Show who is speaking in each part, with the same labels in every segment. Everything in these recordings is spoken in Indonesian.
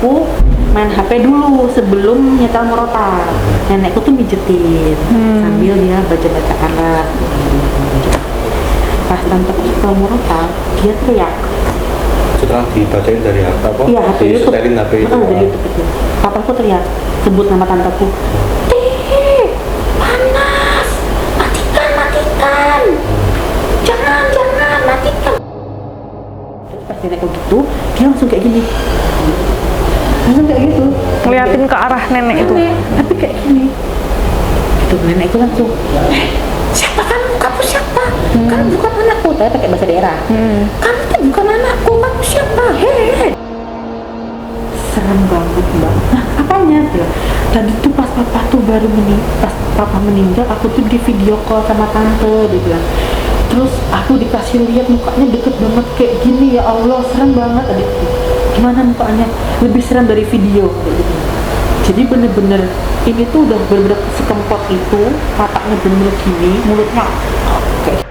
Speaker 1: nenekku main HP dulu sebelum nyetel murotal. Nenekku tuh mijetin sambil dia baca-baca Arab. Pas tanteku nyetel murotal, dia teriak.
Speaker 2: Setelah dibacain dari apa?
Speaker 1: Iya, HP YouTube.
Speaker 2: Disetelin HP itu.
Speaker 1: Dari YouTube itu. Papaku teriak, sebut nama tanteku. Panas, matikan, jangan matikan. Terus pas nenekku gitu, dia langsung kayak gini. Langsung kayak gitu.
Speaker 3: Ngeliatin ke arah nenek itu.
Speaker 1: Tapi kayak gini. Gitu, nenekku langsung. Siapa kamu? Kamu siapa? Kamu bukan anakku. Saya pakai bahasa daerah. Kamu tuh bukan anakku. Kamu siapa? Hehehe. Serem banget mbak. Nah, apanya? Tadi tuh pas papa meninggal, aku tuh di video call sama tante, dia bilang. Terus aku dikasih lihat mukanya deket banget kayak gini, ya Allah, serem banget adikku. Gimana mukanya? Lebih serem dari video gitu. Jadi bener-bener ini tuh udah bener-bener sekempot itu, matanya bener gini, mulutnya kayak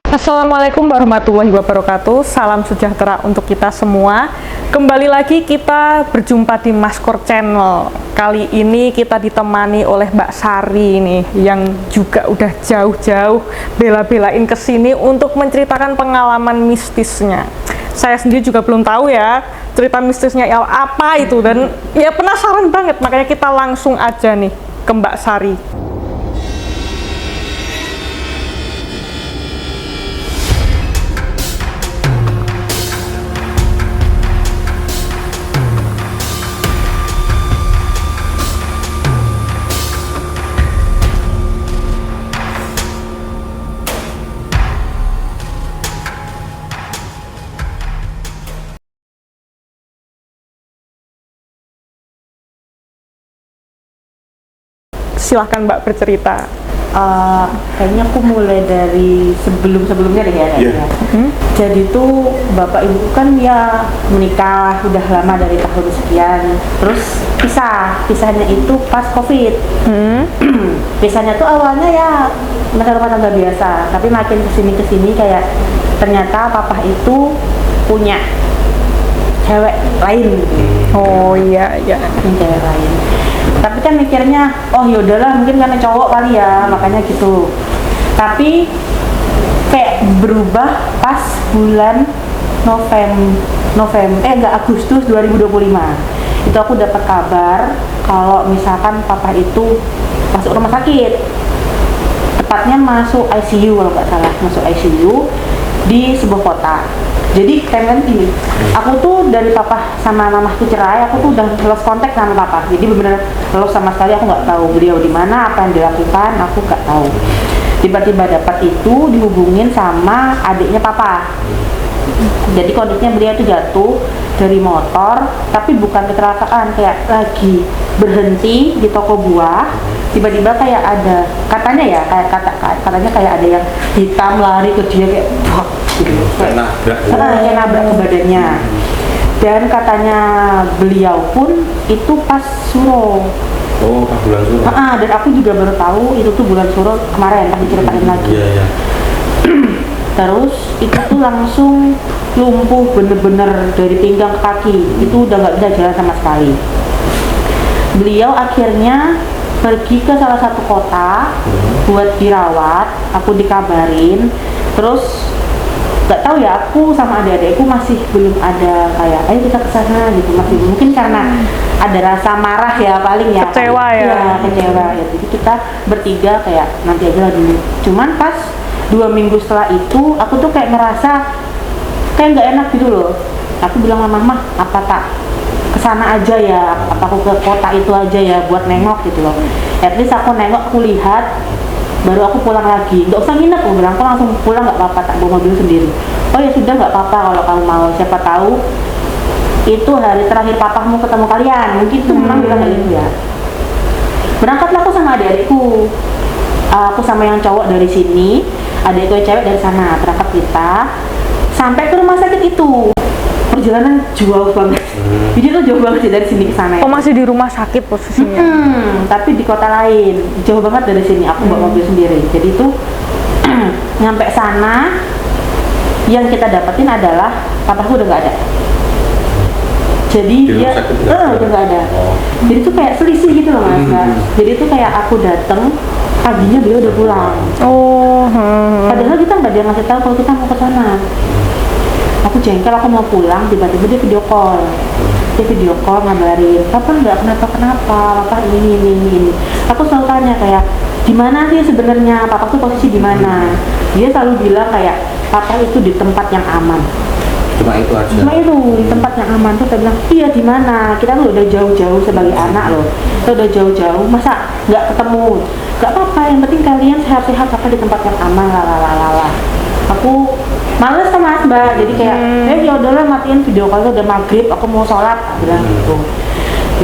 Speaker 3: Assalamualaikum warahmatullahi wabarakatuh. Salam sejahtera untuk kita semua. Kembali lagi kita berjumpa di Maskor Channel. Kali ini kita ditemani oleh Mbak Sari nih, yang juga udah jauh-jauh bela-belain kesini untuk menceritakan pengalaman mistisnya. Saya sendiri juga belum tahu ya cerita mistisnya apa itu, dan ya penasaran banget, makanya kita langsung aja nih ke Mbak Sari. Silahkan Mbak bercerita.
Speaker 1: Kayaknya aku mulai dari sebelumnya deh ya kayaknya. Jadi tuh bapak ibu kan ya menikah udah lama dari tahun sekian, terus pisahnya itu pas COVID. Pisahnya tuh awalnya ya rumah tangga biasa, tapi makin kesini kayak ternyata papa itu punya cewek lain.
Speaker 3: Oh iya.
Speaker 1: Cewek lain. Tapi kan mikirnya, oh yaudahlah mungkin karena cowok kali ya, makanya gitu. Tapi kayak berubah pas bulan Agustus 2025. Itu aku dapat kabar kalau misalkan papa itu masuk rumah sakit. Tepatnya masuk ICU kalau nggak salah, masuk ICU di sebuah kota. Jadi kan gini, aku tuh dari papa sama mamahku cerai, aku tuh udah lost kontak sama papa. Jadi benar-benar lost sama sekali, aku nggak tahu beliau di mana, apa yang dilakukan, aku nggak tahu. Tiba-tiba dapat itu dihubungin sama adiknya papa. Jadi kondisinya beliau tuh jatuh dari motor, tapi bukan kecelakaan, kayak lagi berhenti di toko buah. Tiba-tiba kayak ada, katanya kayak ada yang hitam lari ke dia kayak
Speaker 2: Kayak
Speaker 1: nabrak ke badannya. Dan katanya beliau pun itu pas Suro.
Speaker 2: Oh, pas bulan Suro.
Speaker 1: Dan aku juga baru tahu itu tuh bulan Suro kemarin, pas diceritain lagi.
Speaker 2: Iya.
Speaker 1: Terus itu tuh langsung lumpuh bener-bener dari pinggang ke kaki. Itu udah nggak bisa jalan sama sekali. Beliau akhirnya pergi ke salah satu kota buat dirawat. Aku dikabarin. Terus nggak tahu ya, aku sama adik-adikku masih belum ada kayak ayo kita ke sana gitu, masih mungkin karena ada rasa marah ya paling ya,
Speaker 3: kecewa ya.
Speaker 1: Kecewa ya. Jadi kita bertiga kayak nanti aja lah dulu. Cuman pas 2 minggu setelah itu aku tuh kayak ngerasa kayak nggak enak gitu loh. Aku bilang sama mama, apa tak kesana aja ya, apa aku ke kota itu aja ya buat nengok gitu loh. At least aku nengok, aku lihat, baru aku pulang lagi. Nggak usah nginep, aku bilang, aku langsung pulang nggak apa-apa, tak bawa mobil sendiri. Oh ya sudah, nggak apa-apa kalau kamu mau, siapa tahu itu hari terakhir papamu ketemu kalian, mungkin itu memang bilang kayak gitu ya. Berangkatlah aku sama adik-adikku, aku sama yang cowok dari sini, adikku yang cewek dari sana. Berangkat kita sampai ke rumah sakit itu, perjalanan jauh banget. Jadi itu jauh banget sih dari sini ke sana ya.
Speaker 3: Oh, masih di rumah sakit posisinya?
Speaker 1: Tapi di kota lain, jauh banget dari sini. Aku bawa mobil sendiri. Jadi itu nyampe sana, yang kita dapetin adalah papaku udah nggak ada. Jadi
Speaker 2: Di
Speaker 1: dia
Speaker 2: rumah sakit nggak ada?
Speaker 1: udah nggak ada.
Speaker 2: Oh.
Speaker 1: Jadi itu kayak selisih gitu loh mas. Kak. Jadi itu kayak aku dateng, paginya dia udah pulang.
Speaker 3: Oh,
Speaker 1: Padahal kita nggak dia ngasih tahu kalau kita mau ke sana. Aku jengkel, aku mau pulang, tiba-tiba dia video call. Dia video call ngabarin, papa nggak kenapa-kenapa, papa ini. Aku selalu tanya kayak, di mana sih sebenarnya papa tuh posisi di mana? Dia selalu bilang kayak, papa itu di tempat yang aman.
Speaker 2: Cuma itu aja.
Speaker 1: Cuma itu di tempat yang aman. Terus saya bilang, iya di mana? Kita tuh udah jauh-jauh sebagai anak loh. Kita udah jauh-jauh, masa nggak ketemu? Nggak apa-apa, yang penting kalian sehat-sehat, apa di tempat yang aman, lalalala. Aku males sama mas mbak, jadi kayak, ya udahlah matiin video call, udah maghrib, aku mau sholat, bilang gitu.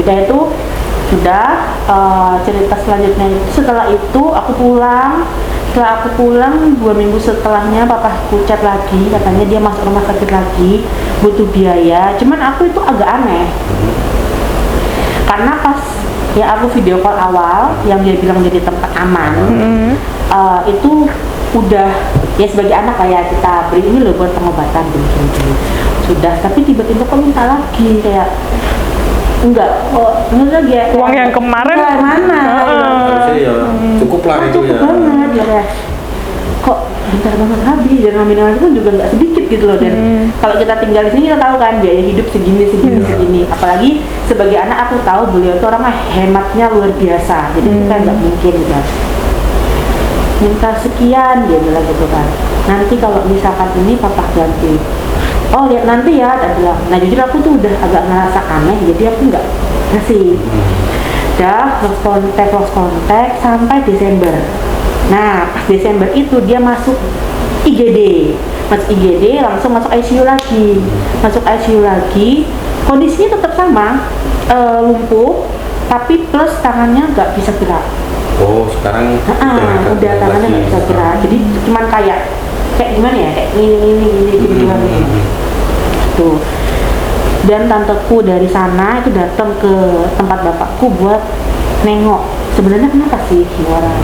Speaker 1: Udah itu, sudah cerita selanjutnya itu, setelah itu aku pulang. Setelah aku pulang 2 minggu setelahnya papaku chat lagi, katanya dia masuk rumah sakit lagi, butuh biaya. Cuman aku itu agak aneh, karena pas ya aku video call awal yang dia bilang jadi tempat aman, itu udah ya sebagai anak kayak kita beri ini loh buat pengobatan gini. Sudah, tapi tiba-tiba kok minta lagi kayak enggak, bener lagi ya.
Speaker 3: uang yang kemarin
Speaker 1: enggak, mana?
Speaker 2: Harusnya ya cukup lah itu
Speaker 1: Cukup
Speaker 2: ya.
Speaker 1: banget ya kayak, kok bentar banget habis, dan nominal itu juga nggak sedikit gitu loh. Dan kalau kita tinggal di sini kita tahu kan biaya hidup segini. Apalagi sebagai anak aku tahu beliau itu orangnya hematnya luar biasa, jadi kita nggak mungkin gitu. Minta sekian dia bilang gitu kan, nanti kalau misalkan ini papa ganti. Oh lihat nanti ya, dia bilang. Nah jujur aku tuh udah agak ngerasa aneh, jadi aku nggak ngasih. Udah lost kontak sampai Desember. Nah pas Desember itu dia masuk IGD, langsung masuk ICU lagi. Kondisinya tetap sama, lumpuh, tapi plus tangannya nggak bisa gerak.
Speaker 2: Oh sekarang
Speaker 1: Udah tangannya nggak bisa gerak, jadi cuman kayak gimana ya, kayak ini gitu. Tuh. Dan tanteku dari sana itu datang ke tempat bapakku buat nengok. Sebenarnya kenapa sih orang?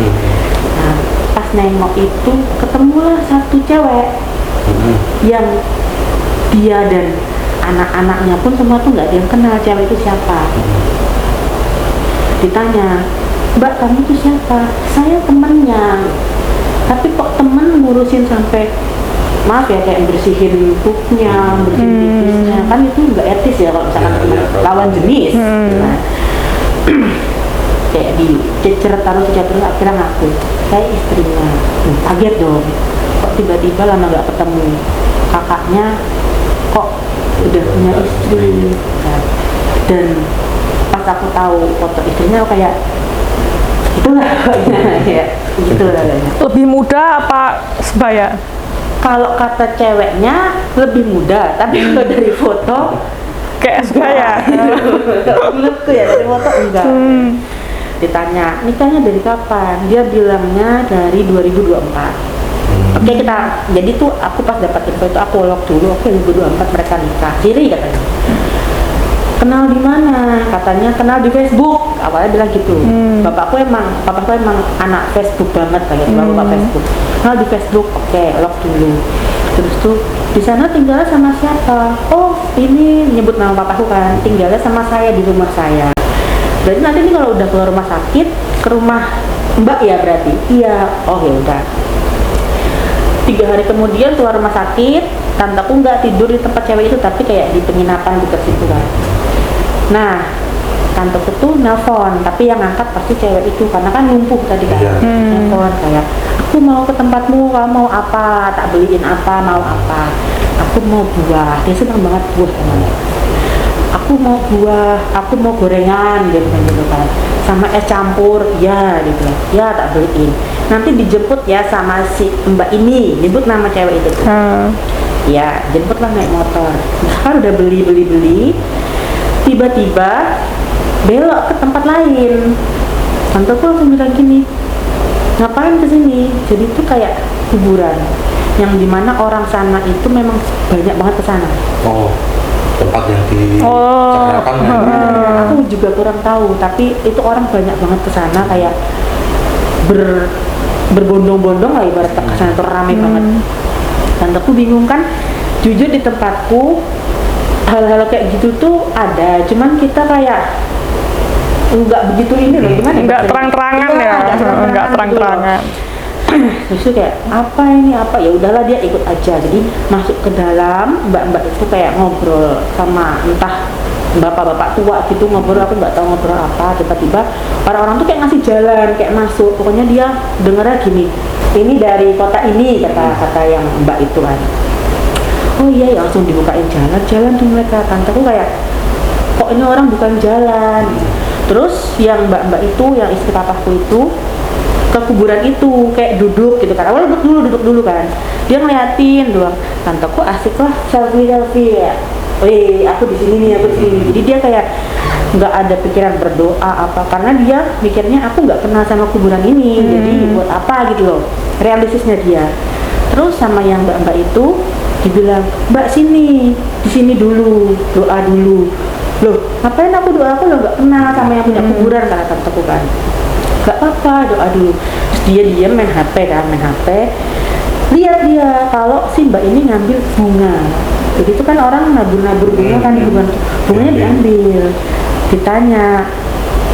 Speaker 1: Nah, pas nengok itu ketemulah satu cewek yang dia dan anak-anaknya pun semua tuh nggak ada yang kenal cewek itu siapa. Ditanya, Mbak kamu tuh siapa? Saya temennya. Tapi kok temen ngurusin sampai maaf ya kayak bersihin pupnya, bersihin tipisnya, kan itu nggak etis ya kalau misalkan lawan jenis. Nah, kayak taruh terus akhirnya ngaku saya istrinya. Kaget dong, kok tiba-tiba lama nggak ketemu, kakaknya kok udah punya istri. Nah, dan pas aku tahu foto istrinya aku kayak itulah ya gitulah.
Speaker 3: lebih muda apa sebaya?
Speaker 1: Kalau kata ceweknya lebih muda, tapi kalau dari foto
Speaker 3: Kayak sebaya.
Speaker 1: menurutku ya dari foto enggak. Ditanya nikahnya dari kapan, dia bilangnya dari 2024. Oke kita, jadi tuh aku pas dapat info itu aku log dulu, oke 2024 mereka nikah, siri katanya. Kenal di mana? Katanya kenal di Facebook. Awalnya bilang gitu. Bapakku emang anak Facebook banget kayak bapak Facebook. Kenal di Facebook, oke, log dulu. Terus tuh di sana tinggalnya sama siapa? Oh, ini nyebut nama bapakku kan. Tinggalnya sama saya di rumah saya. Berarti nanti nih kalau udah keluar rumah sakit, ke rumah Mbak ya berarti? Iya. Oh ya udah. 3 hari kemudian keluar rumah sakit, tanteku nggak tidur di tempat cewek itu, tapi kayak di penginapan dekat situ kan. Nah, tanteku tuh nelpon, tapi yang ngangkat pasti cewek itu karena kan lumpuh tadi kan. Nelpon kayak, aku mau ke tempatmu, kamu mau apa? Tak beliin apa? Mau apa? Aku mau buah. Dia senang banget buah namanya. Aku mau buah, aku mau gorengan, dia bilang gitu kan. Sama es campur, ya, dia bilang, ya tak beliin. Nanti dijemput ya sama si Mbak ini, nyebut nama cewek itu. Ya jemputlah naik motor. Kan udah beli, tiba-tiba belok ke tempat lain. Tanteku langsung bilang gini, ngapain kesini? Jadi itu kayak kuburan yang dimana orang sana itu memang banyak banget ke sana.
Speaker 2: Oh, tempat yang dicakrakan kan?
Speaker 1: Aku juga kurang tahu, tapi itu orang banyak banget ke sana kayak berbondong-bondong lah ibarat ke sana tuh ramai banget. Tanteku bingung kan, jujur di tempatku hal-hal kayak gitu tuh ada, cuman kita kayak nggak begitu ini loh, gimana?
Speaker 3: Nggak terang-terangan ya, nggak terang-terangan.
Speaker 1: Terus tuh kayak apa ini apa, ya udahlah dia ikut aja. Jadi masuk ke dalam, mbak-mbak itu kayak ngobrol sama entah bapak-bapak tua gitu, ngobrol, aku nggak tahu ngobrol apa. Tiba-tiba orang-orang tuh kayak ngasih jalan, kayak masuk. Pokoknya dia dengernya gini, ini dari kota ini, kata yang mbak itu kan. Oh iya, ya langsung dibukain jalan tuh mereka. Tanteku kayak, kok ini orang bukan jalan. Terus yang mbak-mbak itu, yang istri papaku itu ke kuburan itu kayak duduk gitu kan. Awalnya duduk dulu kan. Dia ngeliatin doang. Tanteku asik lah selfie ya. Wih, aku di sini nih, aku di sini. Jadi dia kayak nggak ada pikiran berdoa apa, karena dia mikirnya aku nggak kenal sama kuburan ini. Jadi buat apa gitu loh. Realistisnya dia. Terus sama yang mbak-mbak itu dibilang, "Mbak sini, di sini dulu, doa dulu." Loh, ngapain aku doa, aku lo nggak kenal sama yang punya kuburan, kata tanteku kan. Gak apa-apa, doa dulu. Terus dia diam main HP kan, lihat dia kalau si mbak ini ngambil bunga. Jadi itu kan orang nabur bunga kan di kuburan, bunganya diambil. Ditanya,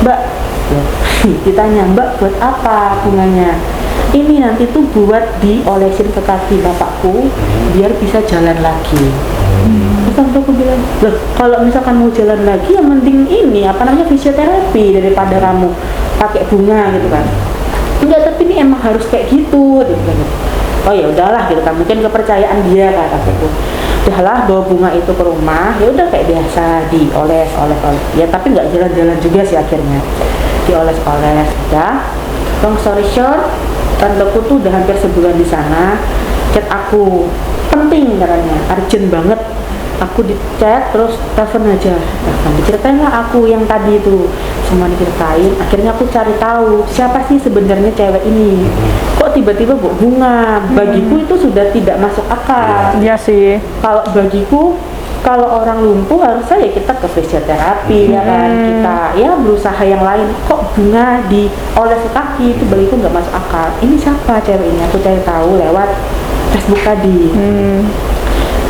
Speaker 1: "Mbak," ditanya, "Mbak buat apa bunganya?" "Ini nanti tuh buat diolesin ke kaki bapakku biar bisa jalan lagi." Terus tanteku bilang, "Loh, kalau misalkan mau jalan lagi yang mending ini apa namanya fisioterapi daripada kamu pakai bunga gitu kan." "Enggak, tapi ini emang harus kayak gitu." Dia bilang, "Oh ya udahlah," gitu kan, mungkin kepercayaan dia kataku. Udahlah, bawa bunga itu ke rumah, ya udah kayak biasa dioles. Ya tapi nggak jalan-jalan juga sih akhirnya. Dioles-oles, udah. Long story short, tanteku tuh udah hampir sebulan di sana. Chat aku, penting katanya, urgent banget. Aku di chat terus telepon aja. Diceritain lah aku yang tadi itu, semua diceritain. Akhirnya aku cari tahu siapa sih sebenarnya cewek ini. Kok tiba-tiba bawa bunga? Bagiku itu sudah tidak masuk akal.
Speaker 3: Iya sih.
Speaker 1: Kalau bagiku, kalau orang lumpuh harusnya ya kita ke fisioterapi ya kan, kita ya berusaha yang lain. Kok bunga dioles ke kaki, itu bagiku nggak masuk akal. Ini siapa cewek ini? Aku cari tahu lewat Facebook tadi.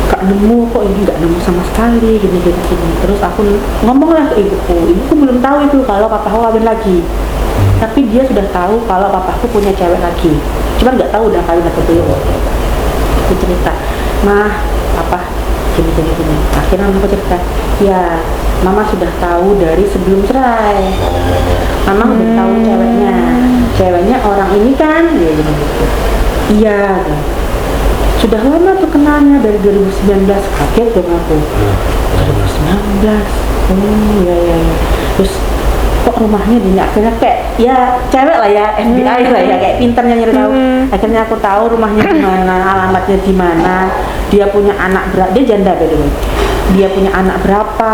Speaker 1: Gak nemu, kok ini gak nemu sama sekali, gini. Terus aku ngomong lah ke ibuku belum tahu itu kalau papaku kawin lagi, tapi dia sudah tahu kalau papaku punya cewek lagi, cuman nggak tahu udah kawin atau belum. Aku cerita, "Mah, apa gini. Akhirnya aku cerita, "Ya, mama sudah tahu dari sebelum cerai. Mama udah tahu ceweknya orang ini kan." Ya gitu. "Iya, sudah lama tuh kenalnya, dari 2019. Kaget dong aku. 2019. Oh ya. Terus kok rumahnya di akhirnya kayak ya cewek lah ya, FBI lah ya, kayak pinternya nyari tahu. Akhirnya aku tahu rumahnya di mana, alamatnya di mana. Dia punya anak berapa? Dia janda by the way. Dia punya anak berapa?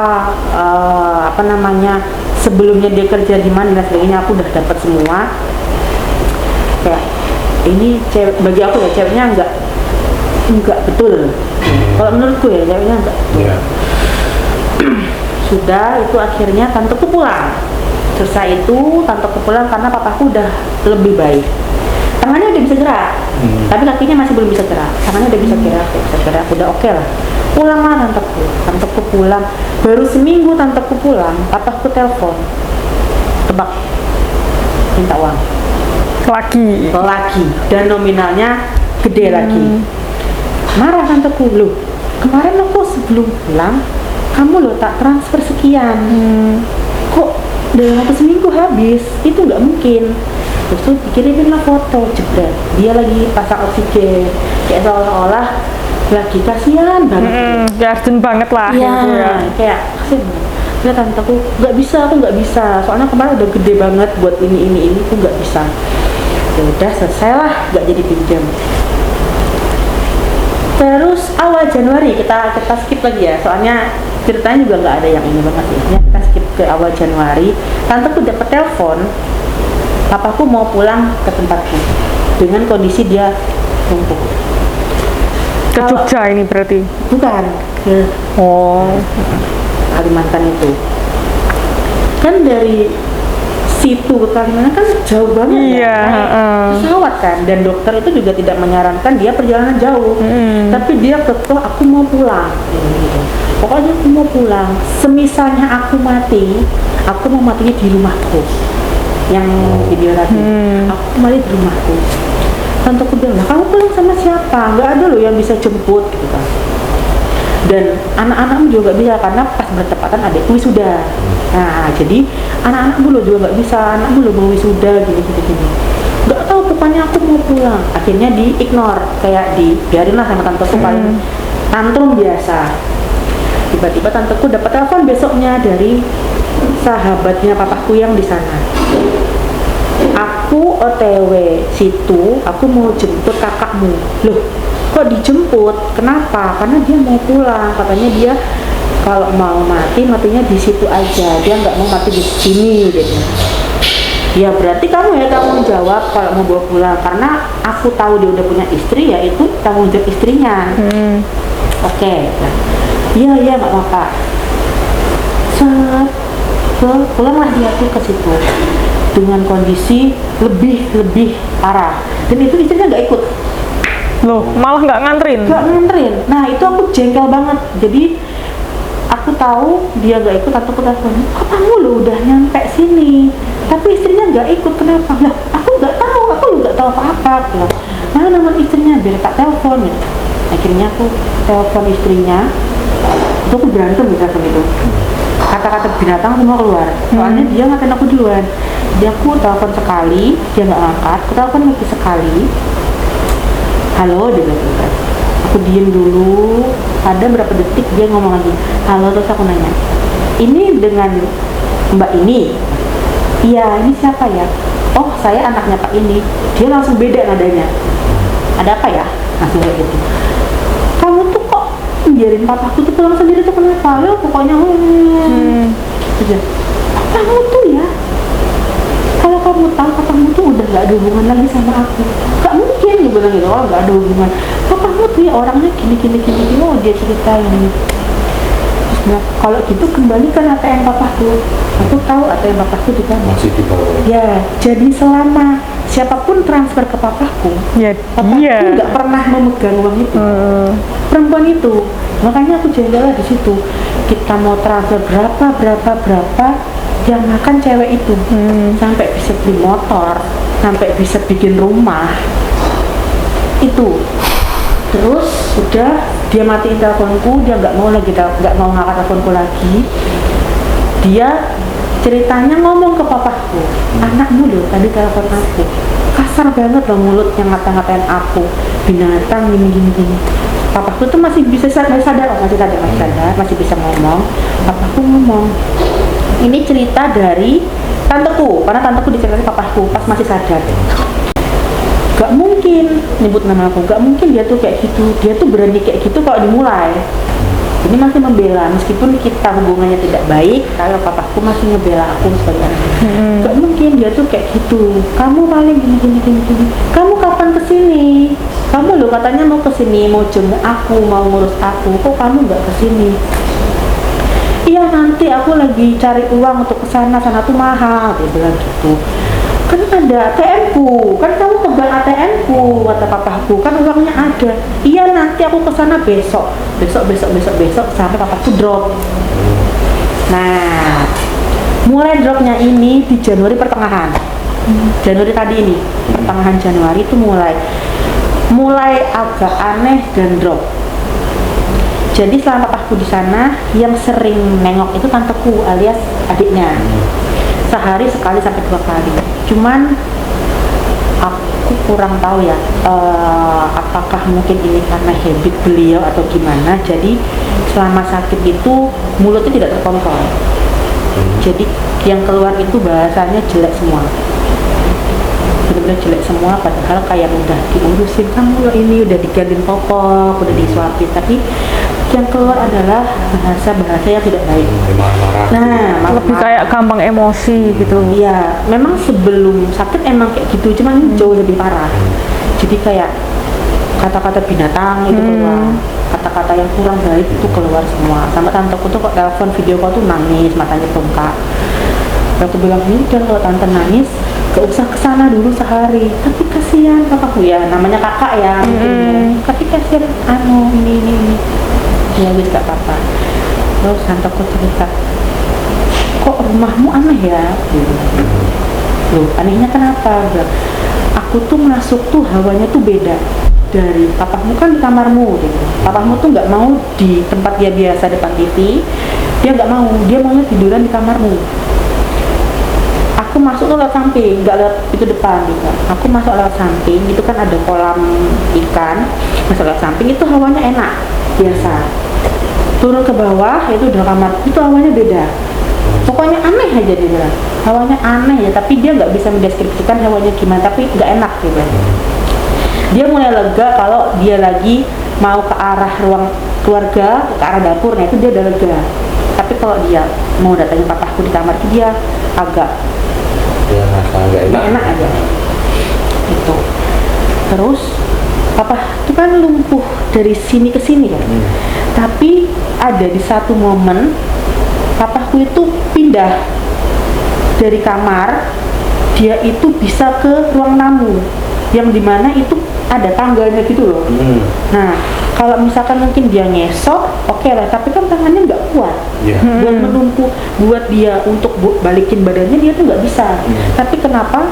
Speaker 1: Sebelumnya dia kerja di mana dan sebagainya. Aku udah dapat semua. Kayak ini cewek, bagi aku ya ceweknya enggak betul. Kalau menurutku ya ceweknya enggak. Sudah itu akhirnya tanteku pulang. Selesai itu tanteku pulang karena papaku udah lebih baik. Tangannya udah bisa gerak, tapi kakinya masih belum bisa gerak. Tangannya udah bisa gerak, udah oke lah. Pulanglah tanteku pulang. Baru seminggu tanteku pulang, papaku telepon. Tebak, minta uang. Lagi, dan nominalnya gede lagi. Marah tanteku, "Loh, kemarin aku sebelum pulang kamu loh tak transfer sekian, kok dalam waktu seminggu habis? Itu nggak mungkin." Terus tuh dikirimin lah foto, jebret dia lagi pasang oksigen, kayak seolah-olah lagi kasihan banget.
Speaker 3: Urgent banget lah.
Speaker 1: Iya,
Speaker 3: gitu ya.
Speaker 1: kayak kasihan banget. Ya tanteku, aku nggak bisa, soalnya kemarin udah gede banget buat ini aku nggak bisa. Ya udah selesai lah, nggak jadi pinjam. Terus awal Januari kita skip lagi ya, soalnya ceritanya juga nggak ada yang ini banget ya. Kita skip ke awal Januari. Tanteku dapat telepon, papaku mau pulang ke tempatku dengan kondisi dia lumpuh.
Speaker 3: Ke Jogja ini berarti?
Speaker 1: Bukan, ke Kalimantan itu. Kan dari situ ke Kalimantan kan jauh banget.
Speaker 3: Iya,
Speaker 1: pesawat kan, dan dokter itu juga tidak menyarankan dia perjalanan jauh. Tapi dia kekeh, aku mau pulang gitu. Pokoknya aku mau pulang, semisalnya aku mati, aku mau matinya di rumahku. Yang video tadi, aku mati di rumahku. Tanteku bilang, lah kamu pulang sama siapa? Nggak ada loh yang bisa jemput gitu kan. Dan anak-anakmu juga nggak bisa karena pas bertepatan adikku wisuda. Nah jadi anak-anakmu lo juga nggak bisa, anakmu lo mau wisuda gini. Nggak tahu, pokoknya aku mau pulang. Akhirnya di ignore, kayak biarin lah sama tanteku paling tantrum biasa. Tiba-tiba tanteku dapat telepon besoknya dari sahabatnya papaku yang di sana. Aku OTW situ, aku mau jemput kakakmu. Loh, kok dijemput? Kenapa? Karena dia mau pulang. Katanya dia kalau mau matinya di situ aja. Dia nggak mau mati di sini gitu. Ya berarti kamu ya tanggung jawab kalau mau bawa pulang. Karena aku tahu dia udah punya istri, ya itu tanggung jawab istrinya. Oke. Iya nggak apa-apa. Pulanglah dia tuh ke situ dengan kondisi lebih parah. Dan itu istrinya nggak ikut.
Speaker 3: Loh, malah nggak nganterin?
Speaker 1: Nggak nganterin. Nah itu aku jengkel banget. Jadi aku tahu dia nggak ikut, aku telepon, kok kamu lo udah nyampe sini tapi istrinya nggak ikut, kenapa? Lah aku nggak tahu apa-apa. Mana nomor istrinya, biar tak telepon ya. Akhirnya aku telepon istrinya, itu aku berantem di telepon itu. Kata-kata binatang semua keluar. Soalnya dia ngatain aku duluan. Dia aku telepon sekali, dia nggak angkat. Aku telepon lagi sekali. Halo, dia bilang gitu. Aku diem dulu. Ada berapa detik dia ngomong lagi. Halo, terus aku nanya. Ini dengan Mbak ini? Iya, ini siapa ya? Oh, saya anaknya Pak ini. Dia langsung beda nadanya. Ada apa ya? Langsung kayak gitu. Kamu tuh kok biarin papaku tuh pulang sendiri tuh kenapa? Lo pokoknya aja. Kamu tuh ya, kalau kamu tahu papamu tuh udah gak ada hubungan lagi sama aku, gak mungkin dia bilang gitu. Oh, gak ada hubungan. Papamu tuh ya orangnya gini. Oh, dia ceritain. Nah, kalau gitu kembalikan ATM papaku. Aku tahu ATM papaku di mana.
Speaker 2: Masih di bawah.
Speaker 1: Ya, jadi selama siapapun transfer ke papaku, papaku nggak pernah memegang uang itu. Perempuan itu, makanya aku jengkel di situ. Kita mau transfer berapa, yang makan cewek itu, sampai bisa beli motor, sampai bisa bikin rumah. Itu. Terus udah dia matiin teleponku, dia nggak mau ngangkat teleponku lagi. Dia ceritanya ngomong ke papaku, anakmu loh tadi telepon aku, kasar banget loh mulutnya, ngata-ngatain aku, binatang gini. Papaku tuh masih sadar, masih bisa ngomong. Papaku ngomong, ini cerita dari tanteku, karena tanteku diceritain papaku pas masih sadar. Gak mungkin nyebut nama aku, gak mungkin dia tuh kayak gitu, dia tuh berani kayak gitu kalau dimulai. Ini masih membela, meskipun kita hubungannya tidak baik, kalau papaku masih ngebela aku sebagai anak. Gak mungkin dia tuh kayak gitu. Kamu paling gini. Kamu kapan kesini? Kamu loh katanya mau kesini, mau jenguk aku, mau ngurus aku. Kok kamu nggak kesini? Iya nanti aku lagi cari uang untuk kesana tuh mahal. Dia bilang gitu. Kan ada ATM-ku, kan kamu pegang ATM-ku, kata papaku, kan uangnya ada. Iya nanti aku kesana besok sampai papaku drop. Nah, mulai dropnya ini di Januari pertengahan. Januari tadi ini, pertengahan Januari itu mulai agak aneh dan drop. Jadi selama papaku di sana, yang sering nengok itu tanteku alias adiknya. Sehari sekali sampai 2 kali. Cuman aku kurang tahu ya, apakah mungkin ini karena habit beliau atau gimana. Jadi selama sakit itu mulutnya tidak terkontrol. Jadi yang keluar itu bahasanya jelek semua. benar-benar jelek semua, padahal kayak udah diurusin, kamu loh ini udah digantiin popok, udah disuapin, tapi yang keluar adalah bahasa-bahasa yang tidak baik.
Speaker 2: Marah-marah.
Speaker 1: Nah,
Speaker 3: Lebih kayak gampang emosi gitu.
Speaker 1: iya, memang sebelum sakit emang kayak gitu, cuman jauh lebih parah. Jadi kayak kata-kata binatang itu keluar, kata-kata yang kurang baik itu keluar semua. Sampai tanteku tuh kok telepon video call tuh nangis, matanya bengkak. Waktu bilang ini kan kalau tante nangis, gak usah kesana dulu sehari. Tapi kasihan papaku ya, namanya kakak ya. Mungkin. Tapi kasihan ini. Ya wis gak apa-apa. Terus tanteku cerita, kok rumahmu aneh ya? Loh, anehnya kenapa? Bilang, aku tuh masuk tuh hawanya tuh beda dari papamu kan di kamarmu gitu. Papamu tuh nggak mau di tempat dia biasa depan TV, dia nggak mau, dia maunya tiduran di kamarmu. Aku masuk tuh lewat samping, nggak lewat itu depan gitu. Aku masuk lewat samping, itu kan ada kolam ikan, masuk lewat samping itu hawanya enak, biasa. Turun ke bawah itu udah kamar, itu hawanya beda. Pokoknya aneh aja dia bilang, hawanya aneh ya, tapi dia nggak bisa mendeskripsikan hawanya gimana, tapi nggak enak gitu. Dia mulai lega kalau dia lagi mau ke arah ruang keluarga, ke arah dapur, nah itu dia udah lega. Tapi kalau dia mau datangin papaku di kamar itu dia agak
Speaker 2: Dia ngerasa nggak
Speaker 1: nggak enak aja gitu. Terus papa itu kan lumpuh dari sini ke sini ya, tapi ada di satu momen papaku itu pindah dari kamar, dia itu bisa ke ruang tamu yang dimana itu ada tangganya gitu loh. Nah, kalau misalkan mungkin dia ngesok, oke lah, tapi kan tangannya nggak kuat. Buat menumpu, buat dia untuk balikin badannya dia tuh nggak bisa. Tapi kenapa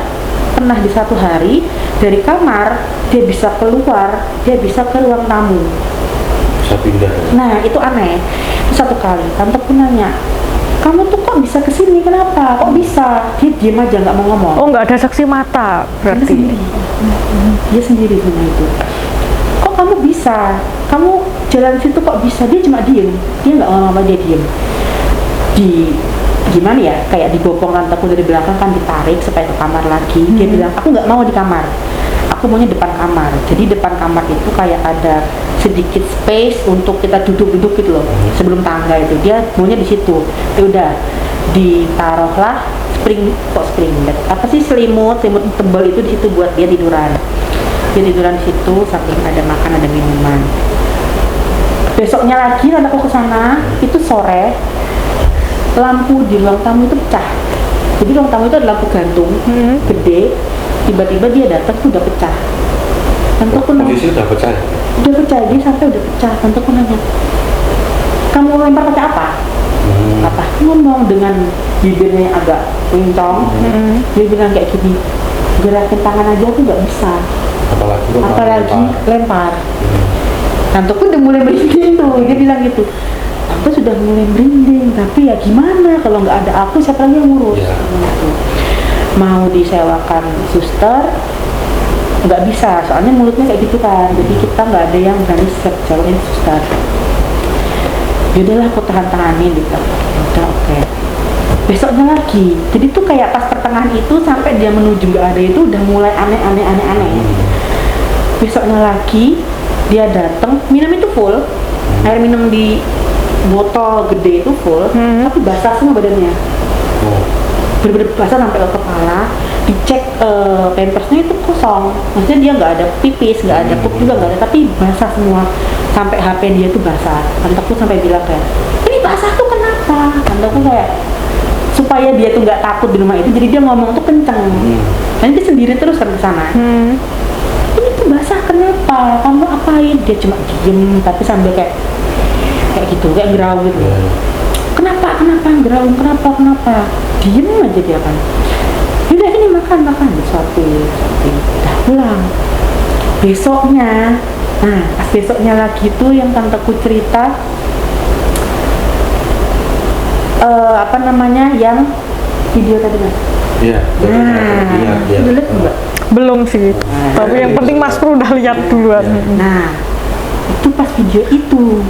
Speaker 1: pernah di satu hari dari kamar dia bisa keluar, dia bisa ke ruang tamu.
Speaker 2: Bisa pindah.
Speaker 1: Nah, itu aneh. Itu satu kali, tanteku nanya, kamu tuh kok bisa kesini, kenapa? Kok bisa? Dia diem aja nggak mau ngomong.
Speaker 3: Oh, nggak ada saksi mata berarti.
Speaker 1: Dia sendiri punya itu. Kok kamu bisa? Kamu jalan situ kok bisa? Dia cuma diem. Dia nggak ngomong apa, dia diem. Gimana ya? Kayak dibopong tanteku dari belakang kan, ditarik supaya ke kamar lagi. Dia bilang, aku nggak mau di kamar. Aku maunya depan kamar. Jadi depan kamar itu kayak ada sedikit space untuk kita duduk-duduk gitu loh. Sebelum tangga itu dia maunya di situ. Ya udah, ditaruhlah spring bed. Apa sih selimut tebal itu di situ buat dia tiduran. Dia tiduran di situ sambil ada makan, ada minuman. Besoknya lagi anakku ke sana, itu sore. Lampu di ruang tamu itu pecah. Jadi ruang tamu itu ada lampu gantung, gede. Tiba-tiba dia datang tuh udah pecah. Tanteku nanya,
Speaker 2: Kondisi udah pecah.
Speaker 1: udah pecah, dia sampai udah pecah. Tanteku nanya, kamu lempar pakai apa? Apa ngomong dengan bibirnya yang agak wincong. Dia bilang kayak gini, gerakin tangan aja aku nggak bisa, apalagi lempar. Tanteku udah mulai merinding tuh. Dia bilang gitu, tante sudah mulai merinding, tapi ya gimana kalau nggak ada aku, siapa lagi yang ngurus? Gitu. Mau disewakan suster nggak bisa, soalnya mulutnya kayak gitu kan, jadi kita nggak ada yang berani sewain suster. Yaudahlah, aku tahan-tahanin gitu. Udah, oke. Besoknya lagi, jadi tuh kayak pas pertengahan itu sampai dia menuju nggak ada itu udah mulai aneh. Besoknya lagi dia datang, minum itu full, air minum di botol gede itu full, tapi basah semua badannya. Bener-bener basah sampai ke kepala. Dicek pampersnya itu kosong, maksudnya dia nggak ada pipis, nggak ada pup juga nggak ada, tapi basah semua. Sampai HP dia tuh basah. Tanteku sampai bilang kayak, ini basah tuh kenapa? Tanteku kayak supaya dia tuh nggak takut di rumah itu, jadi dia ngomong tuh kenceng. Nanti sendiri terus kan ke sana. Ini tuh basah kenapa? Kamu apain? Dia cuma diem tapi sambil kayak gitu, kayak geraung gitu. Kenapa geraung, kenapa? Diem aja dia kan. Udah ini makan disuapin. Udah pulang. Besoknya, nah pas besoknya lagi tuh yang tanteku cerita, yang video tadi mas.
Speaker 2: Iya.
Speaker 1: Udah lihat enggak?
Speaker 3: Belum sih. Tapi yang penting Mas Pur udah lihat duluan.
Speaker 1: Nah, itu pas video itu.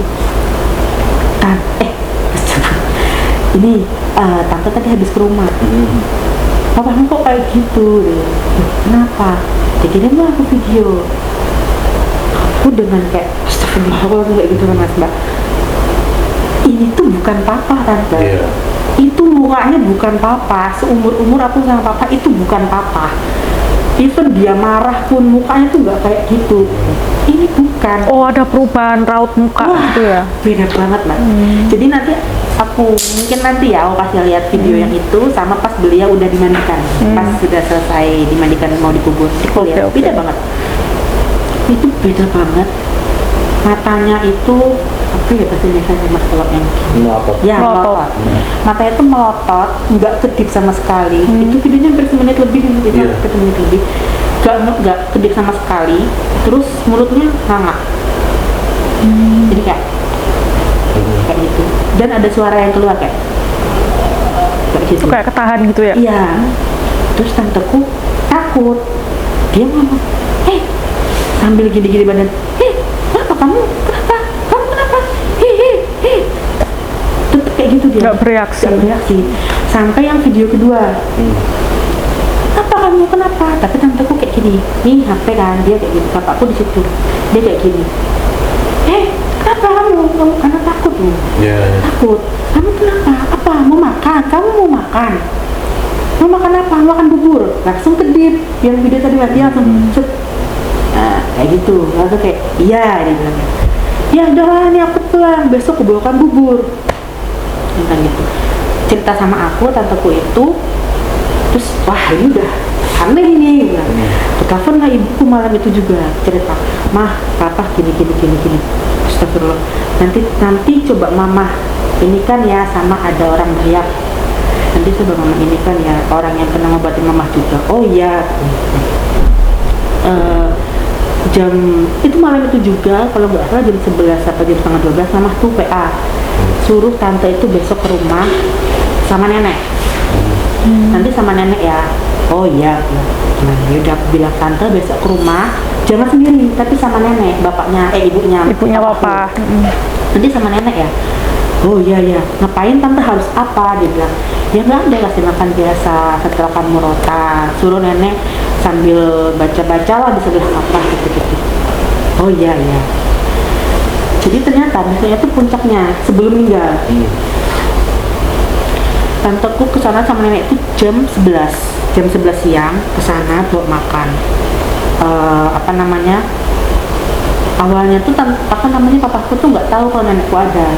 Speaker 1: Ini tante tadi habis ke rumah. papamu kok kayak gitu deh. Kenapa? Dikirim lah aku video. Aku dengan kayak astagfirullah kayak gitu kan Mas Mbak. Ini tuh bukan papa tante.
Speaker 2: Iya.
Speaker 1: Itu mukanya bukan papa. Seumur-umur aku sama papa itu bukan papa. Even dia marah pun mukanya tuh nggak kayak gitu. Ini bukan.
Speaker 3: Oh, ada perubahan raut muka
Speaker 1: Wah,
Speaker 3: gitu ya.
Speaker 1: beda banget Mbak. Jadi nanti mungkin nanti ya aku kasih lihat video yang itu sama pas beliau udah dimandikan. Pas sudah selesai dimandikan mau dikubur. Aku lihat
Speaker 3: Oke.
Speaker 1: beda banget. Itu beda banget. Matanya itu apa ya bahasa Indonesia Mas kalau yang
Speaker 2: Melotot.
Speaker 1: ya
Speaker 3: Melotot.
Speaker 1: melotot. Matanya itu melotot, nggak kedip sama sekali. Itu videonya hampir semenit lebih, itu
Speaker 2: Iya.
Speaker 1: hampir semenit lebih. Nggak kedip sama sekali. Terus mulutnya nganga. Jadi kayak gitu. Dan ada suara yang keluar kayak gitu.
Speaker 3: Itu kayak ketahan gitu ya.
Speaker 1: Iya. Terus tanteku takut. Dia ngomong, sambil gini-gini badan. Kenapa kamu? Kenapa? Kamu kenapa? Tetep kayak gitu dia.
Speaker 3: Nggak bereaksi.
Speaker 1: Nggak bereaksi. Sampai yang video kedua. Apa kamu kenapa? Tapi tanteku kayak gini. Nih HP kan dia kayak gini. Bapakku di situ. Dia kayak gini. Kenapa kamu? Karena takut loh.
Speaker 2: Iya.
Speaker 1: Takut. Kamu kenapa? Apa? Mau makan? Kamu mau makan? Mau makan apa? Makan bubur. Langsung kedip. Yang video tadi dia langsung set. Nah, kayak gitu. Langsung kayak iya dia bilang. Ya udahlah nih aku pulang. Besok aku bawakan bubur. Tentang gitu. Cerita sama aku, tanteku itu. Terus wah ini udah aneh ini. Aku telepon lah ibuku malam itu juga cerita. Mah, papa gini. Astagfirullah. Nanti coba mama ini kan ya sama ada orang Dayak. Nanti coba mama ini kan ya orang yang pernah ngobatin mama juga. Oh iya. Jam itu malam itu juga kalau nggak salah jam 11 atau jam setengah 12 mama tuh PA suruh tante itu besok ke rumah sama nenek. Nanti sama nenek ya. Oh iya. Nah yaudah aku bilang tante besok ke rumah jangan sendiri tapi sama nenek bapaknya
Speaker 3: Ibunya
Speaker 1: bapakku.
Speaker 3: papa.
Speaker 1: Nanti sama nenek ya. Oh iya ngapain tante harus apa dia bilang. Ya nggak ada kasih makan biasa setelah kamu rota suruh nenek sambil baca-baca lah di sebelah apa gitu. Oh iya jadi ternyata biasanya itu puncaknya sebelum meninggal. Tanteku kesana sama nenek itu jam 11 siang kesana buat makan. Awalnya tuh papaku tuh nggak tahu kalau nenekku ada.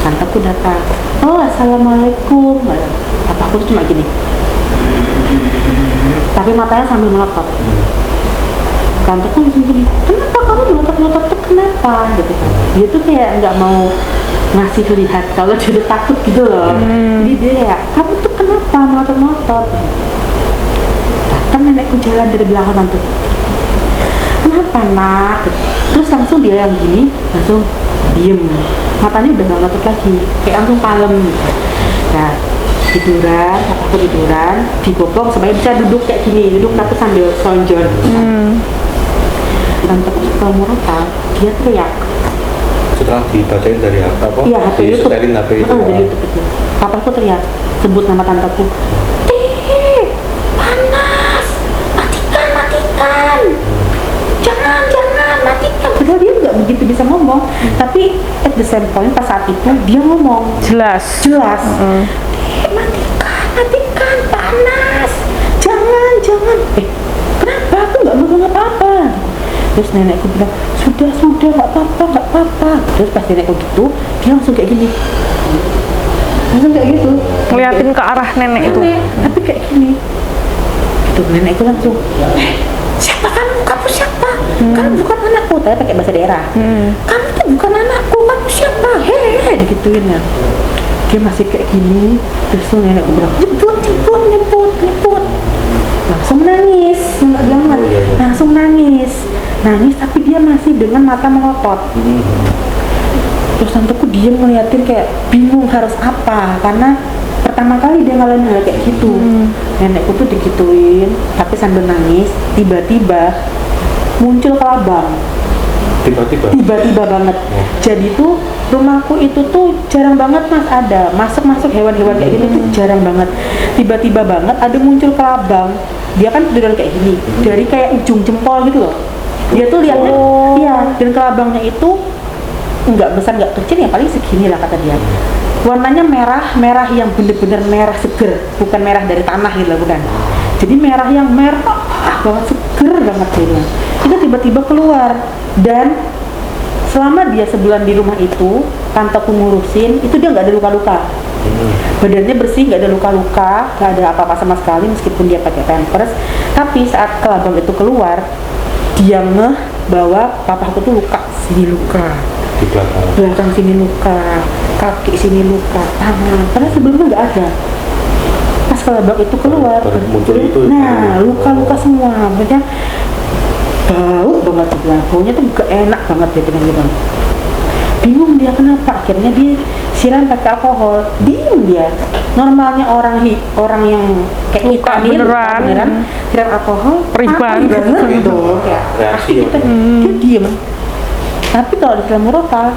Speaker 1: Tanteku datang. Oh assalamualaikum. Papaku tuh cuma gini. Tapi matanya sambil melotot. Tanteku langsung gini. Kenapa kamu melotot-melotot tuh kenapa? Gitu kan. Dia tuh kayak nggak mau ngasih lihat kalau dia udah takut gitu loh. Jadi dia kayak kamu tuh kenapa melotot-melotot? Datang nenekku jalan dari belakang tante. Kenapa nak? Terus langsung dia yang gini langsung diem. Matanya udah nggak melotot lagi. Kayak langsung palem. Nah tiduran, aku tiduran, dibopong supaya bisa duduk kayak gini, duduk tapi sambil selonjor. Tanteku setelah merata, dia teriak.
Speaker 2: Setelah dibacain dari apa?
Speaker 1: Iya, HP YouTube.
Speaker 2: Disetelin HP itu.
Speaker 1: Dari YouTube itu. Papaku teriak, sebut nama tanteku. Panas, matikan, jangan matikan. Padahal dia nggak begitu bisa ngomong, tapi at the same point pas saat itu dia ngomong
Speaker 3: Jelas.
Speaker 1: Matikan, panas, jangan. Kenapa? Aku nggak mau apa-apa. Terus nenekku bilang, sudah, nggak apa-apa. Terus pas nenekku gitu, dia langsung kayak gini.
Speaker 3: Ngeliatin ke arah nenek itu.
Speaker 1: Tapi kayak gini. Itu nenekku langsung, siapa kamu siapa? Kamu bukan anakku. Tapi pakai bahasa daerah. Kamu tuh bukan anakku, kamu siapa? Hehehe, digituin ya. Dia masih kayak gini. Terus nenekku bilang, jemput. Langsung nangis, langsung nangis tapi dia masih dengan mata melotot. Terus tanteku diem ngeliatin kayak bingung harus apa karena pertama kali dia ngalamin hal kayak gitu. Nenekku tuh digituin tapi sambil nangis tiba-tiba muncul kelabang
Speaker 2: Tiba-tiba.
Speaker 1: Tiba-tiba banget. Jadi tuh rumahku itu tuh jarang banget mas ada masuk hewan-hewan kayak gini tuh jarang banget. Tiba-tiba banget ada muncul kelabang. Dia kan tiduran kayak gini dari kayak ujung jempol gitu loh. Dia tuh lihatnya, iya. Dan kelabangnya itu nggak besar nggak kecil ya paling segini lah kata dia. Warnanya merah yang bener-bener merah seger, bukan merah dari tanah gitu loh, bukan. Jadi merah yang merah banget, seger banget dia. Itu tiba-tiba keluar dan selama dia sebulan di rumah itu, tanteku ngurusin, itu dia nggak ada luka-luka. Badannya bersih, nggak ada luka-luka, nggak ada apa-apa sama sekali meskipun dia pakai pampers. Tapi saat kelabang itu keluar, dia ngeh bahwa papaku tuh luka, sini luka,
Speaker 2: Di
Speaker 1: belakang sini luka, kaki sini luka, tangan. Karena sebelumnya nggak ada. Pas kelabang itu keluar,
Speaker 2: Baru muncul itu.
Speaker 1: nah luka-luka semua, maksudnya bau banget juga, baunya tuh gak enak banget dia bilang gitu. Bingung dia kenapa, akhirnya dia siram pakai alkohol, diem dia. Normalnya orang yang kayak
Speaker 3: Luka
Speaker 1: nih,
Speaker 3: beneran.
Speaker 1: siram alkohol,
Speaker 3: Perih banget.
Speaker 1: dong, kayak
Speaker 2: Reaksi
Speaker 1: pasti kita,
Speaker 2: ya.
Speaker 1: dia diem. Tapi kalau disiram murotal,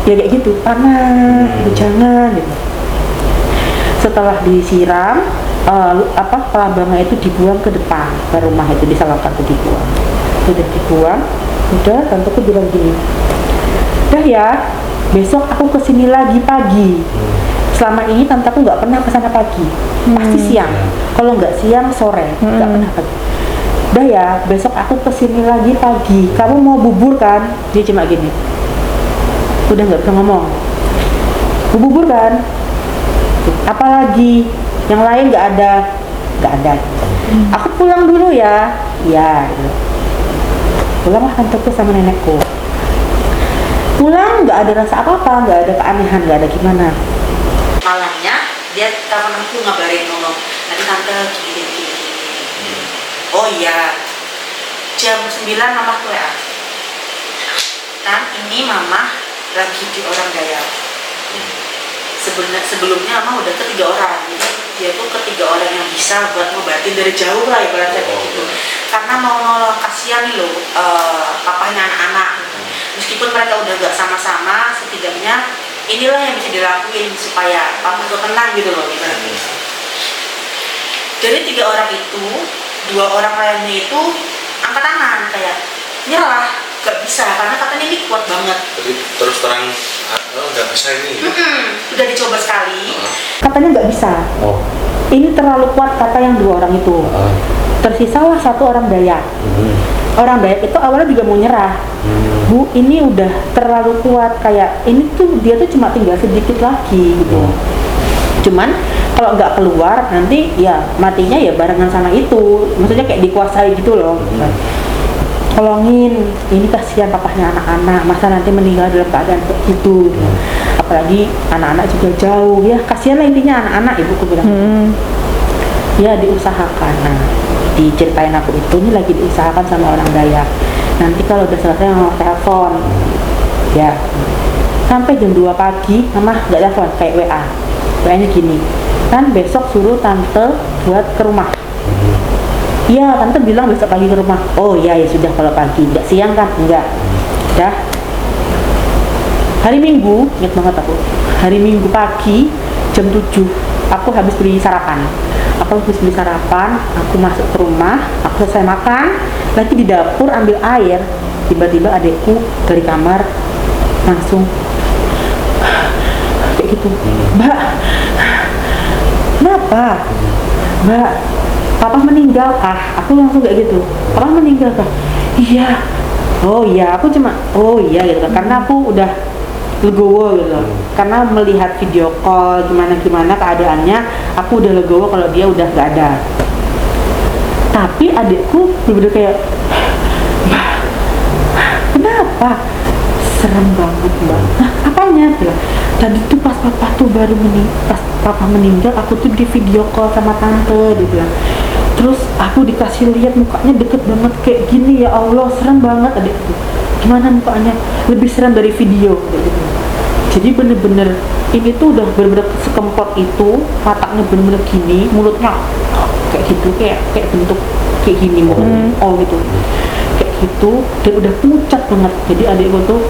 Speaker 1: ya kayak gitu, panas, jangan gitu. Setelah disiram, kelabangnya itu dibuang ke depan ke rumah itu, disalurkan ke dibuang. Udah dibuang, udah tanteku bilang gini, udah ya, besok aku kesini lagi pagi. Selama ini tanteku nggak pernah kesana pagi, pasti siang. Kalau nggak siang sore, nggak pernah pagi. Udah ya, besok aku kesini lagi pagi. Kamu mau bubur kan? Dia cuma gini, udah nggak bisa ngomong. Mau bubur kan? Apalagi yang lain nggak ada. Aku pulang dulu ya. Ya. Gitu. Pulanglah tanteku sama nenekku. Pulang nggak ada rasa apa-apa, nggak ada keanehan, nggak ada gimana. Malamnya dia telepon aku ngabarin nolong. Nanti tante gini. Oh iya. Jam 9 mama WA. Kan ini mama lagi di orang Dayak. Sebelumnya mama udah ke 3 orang. Jadi dia tuh ke 3 orang yang bisa buat ngobatin dari jauh lah ibaratnya kayak gitu. Karena mau nolong, kasihan nih loh papahnya anak-anak. Meskipun mereka udah gak sama-sama, setidaknya inilah yang bisa dilakuin supaya papa tuh tenang gitu loh. Gitu. Dari 3 orang itu, 2 orang lainnya itu angkat tangan kayak nyerah, gak bisa karena katanya ini kuat banget.
Speaker 2: Jadi terus terang nggak bisa ini.
Speaker 1: Udah dicoba sekali, katanya nggak bisa.
Speaker 2: Oh.
Speaker 1: Ini terlalu kuat kata yang 2 orang itu. Tersisalah 1 orang Dayak. Orang Dayak itu awalnya juga mau nyerah. Bu, ini udah terlalu kuat, kayak ini tuh dia tuh cuma tinggal sedikit lagi gitu. Cuman kalau nggak keluar nanti ya matinya ya barengan sama itu. Maksudnya kayak dikuasai gitu loh. Tolongin, ini kasihan papahnya anak-anak, masa nanti meninggal dalam keadaan kayak gitu. Apalagi anak-anak juga jauh, ya kasihan lah intinya anak-anak, ibuku bilang. Ya diusahakan. Nah, diceritain aku itu ini lagi diusahakan sama orang Dayak. Nanti kalau udah selesai mama telepon. Ya. Sampai jam 2 pagi mama nggak telepon, kayak WA. WA-nya gini. Kan besok suruh tante buat ke rumah. Iya, tante bilang besok pagi ke rumah. Oh iya, ya sudah kalau pagi. Nggak siang kan? Enggak. Dah. Hari Minggu, ingat banget aku. Hari Minggu pagi jam 7, aku habis beli sarapan. Aku masuk ke rumah, aku selesai makan, lagi di dapur ambil air, tiba-tiba adekku dari kamar langsung kayak gitu. Mbak, kenapa? Mbak, papa meninggal kah? Aku langsung kayak gitu. Papa meninggal kah? Iya. Oh iya, aku cuma oh iya gitu. Karena aku udah legowo gitu. Karena melihat video call gimana keadaannya, aku udah legowo kalau dia udah nggak ada. Tapi adikku bener-bener kayak, Mbak, kenapa? Serem banget Mbak. Nah, apanya? Bilang, tadi tuh pas papa tuh baru pas papa meninggal, aku tuh di video call sama tante, dia bilang. Terus aku dikasih lihat mukanya deket banget kayak gini, ya Allah, serem banget adikku. Gimana mukanya? Lebih serem dari video gitu. Jadi bener-bener ini tuh udah bener-bener sekempot itu, matanya bener-bener gini, mulutnya kayak gitu, kayak bentuk kayak gini, oh gitu, kayak gitu dan udah pucat banget. Jadi adikku tuh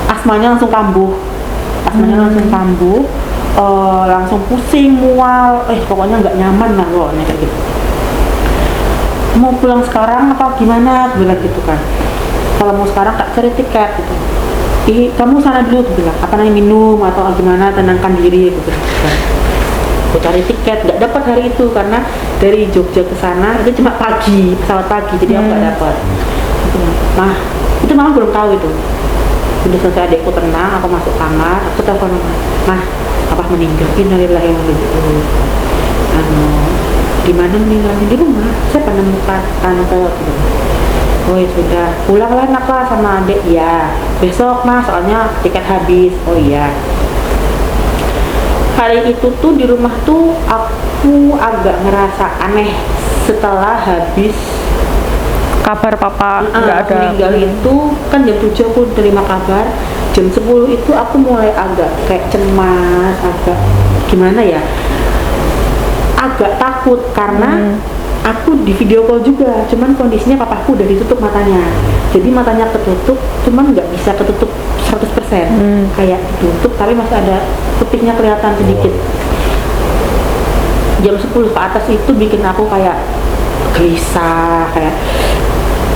Speaker 1: asmanya langsung kambuh, langsung pusing, mual, pokoknya nggak nyaman lah pokoknya kayak gitu. Mau pulang sekarang apa gimana? Aku bilang gitu kan. Kalau mau sekarang tak cari tiket gitu. Kamu sana dulu, aku bilang. Apa namanya, minum atau gimana, tenangkan diri gitu. Aku cari tiket, nggak dapat hari itu karena dari Jogja ke sana itu cuma pagi, pesawat pagi, jadi aku nggak dapat. Nah, itu mama belum tahu itu. Udah selesai adikku tenang, aku masuk kamar, aku telepon mama. Mah, papa meninggal, innalillahi wa inna ilaihi raji'un. Gimana meninggal? Di rumah, saya menemukan tante gitu. Oh ya sudah, pulanglah nak lah sama adik. Ya, besok mas, soalnya tiket habis. Oh iya. Hari itu tuh di rumah tuh aku agak ngerasa aneh setelah habis
Speaker 3: Kabar papa nggak ada.
Speaker 1: meninggal itu kan jam 7 aku terima kabar, jam 10 itu aku mulai agak kayak cemas, agak gimana ya, agak takut karena aku di video call juga, cuman kondisinya papaku udah ditutup matanya, jadi matanya ketutup, cuman nggak bisa ketutup 100%, kayak ditutup tapi masih ada putihnya kelihatan sedikit. Jam 10 ke atas itu bikin aku kayak gelisah, kayak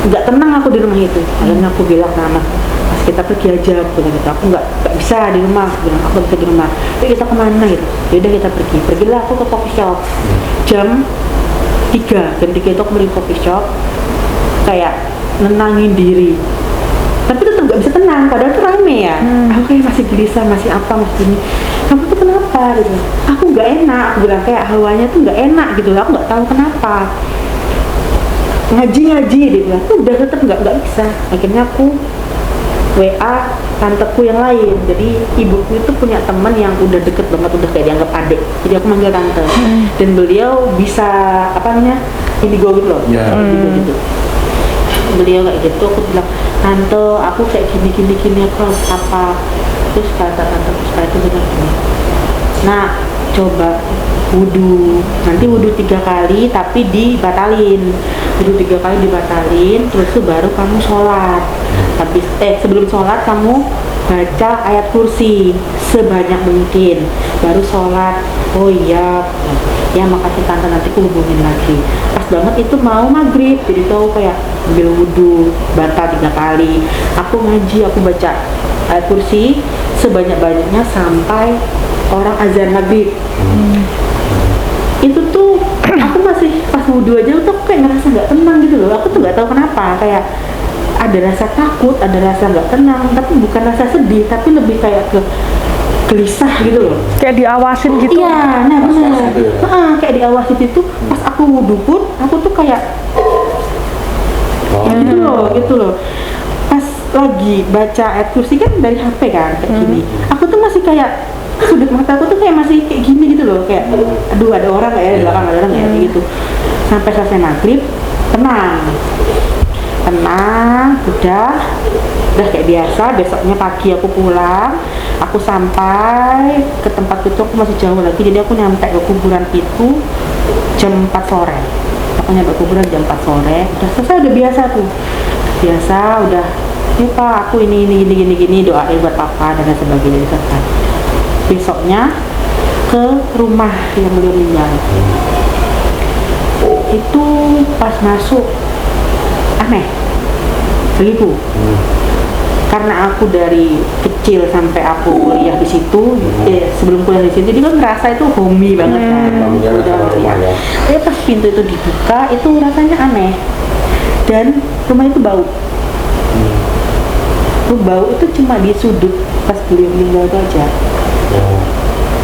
Speaker 1: nggak tenang aku di rumah itu. Akhirnya aku bilang sama mas, kita pergi aja, aku bilang gitu. Aku nggak bisa di rumah, aku bilang aku bisa di rumah. Yuk kita kemana gitu? Yaudah kita pergilah aku ke coffee shop. Jam 3 itu aku beli coffee shop, kayak nenangin diri. Tapi tetap nggak bisa tenang, padahal tuh rame ya. Aku kayak masih gelisah, masih apa, masih ini. Kamu tuh kenapa gitu? Aku nggak enak, aku bilang kayak hawanya tuh nggak enak gitu. Aku nggak tahu kenapa. Ngaji dia bilang, udah tetap nggak bisa. Akhirnya aku WA tanteku yang lain. Jadi ibuku itu punya teman yang udah deket banget, udah kayak dianggap adik. Jadi aku manggil tante. Dan beliau bisa apa namanya, indigo gitu loh. Indigo gitu. Beliau kayak gitu, aku bilang, tante aku kayak gini aku harus apa. Terus kata tanteku setelah itu bilang gini, nah coba wudhu, nanti wudhu 3 kali tapi dibatalin, terus tuh baru kamu sholat. Habis sebelum sholat kamu baca ayat kursi sebanyak mungkin, baru sholat. Oh iya, ya makasih tante, nanti aku hubungin lagi. Pas banget itu mau maghrib, jadi tuh kayak ambil wudhu, batal 3 kali. Aku ngaji, aku baca ayat kursi sebanyak-banyaknya sampai orang azan maghrib. Itu tuh aku masih pas wudhu aja tuh kayak ngerasa nggak tenang gitu loh. Aku tuh nggak tahu kenapa, kayak ada rasa takut, ada rasa nggak tenang, tapi bukan rasa sedih, tapi lebih kayak ke gelisah gitu loh.
Speaker 3: Kayak diawasin gitu.
Speaker 1: Iya, nah benar. Kayak diawasin itu. Pas aku wudhu pun aku tuh kayak gitu loh. Pas lagi baca ayat kursi kan dari HP kan kayak gini. Aku tuh masih kayak sudut mata aku tuh kayak masih kayak gini gitu loh, kayak aduh ada orang nggak ya di belakang, ada orang nggak ya gitu. Sampai selesai maghrib tenang, udah kayak biasa. Besoknya pagi aku pulang, aku sampai ke tempat itu aku masih jauh lagi, jadi aku nyampe ke kuburan itu jam 4 sore. Aku nyampe kuburan jam 4 sore, udah selesai, udah biasa tuh, udah ini pak aku ini gini doain buat papa dan lain sebagainya. Selesai. Besoknya ke rumah yang beliau meninggal itu pas masuk aneh bagiku, karena aku dari kecil sampai aku kuliah di situ, sebelum kuliah di situ dia kan ngerasa itu homey banget kan, udah pas pintu itu dibuka itu rasanya aneh, dan rumah itu bau. Bau itu cuma di sudut pas beliau meninggal itu aja.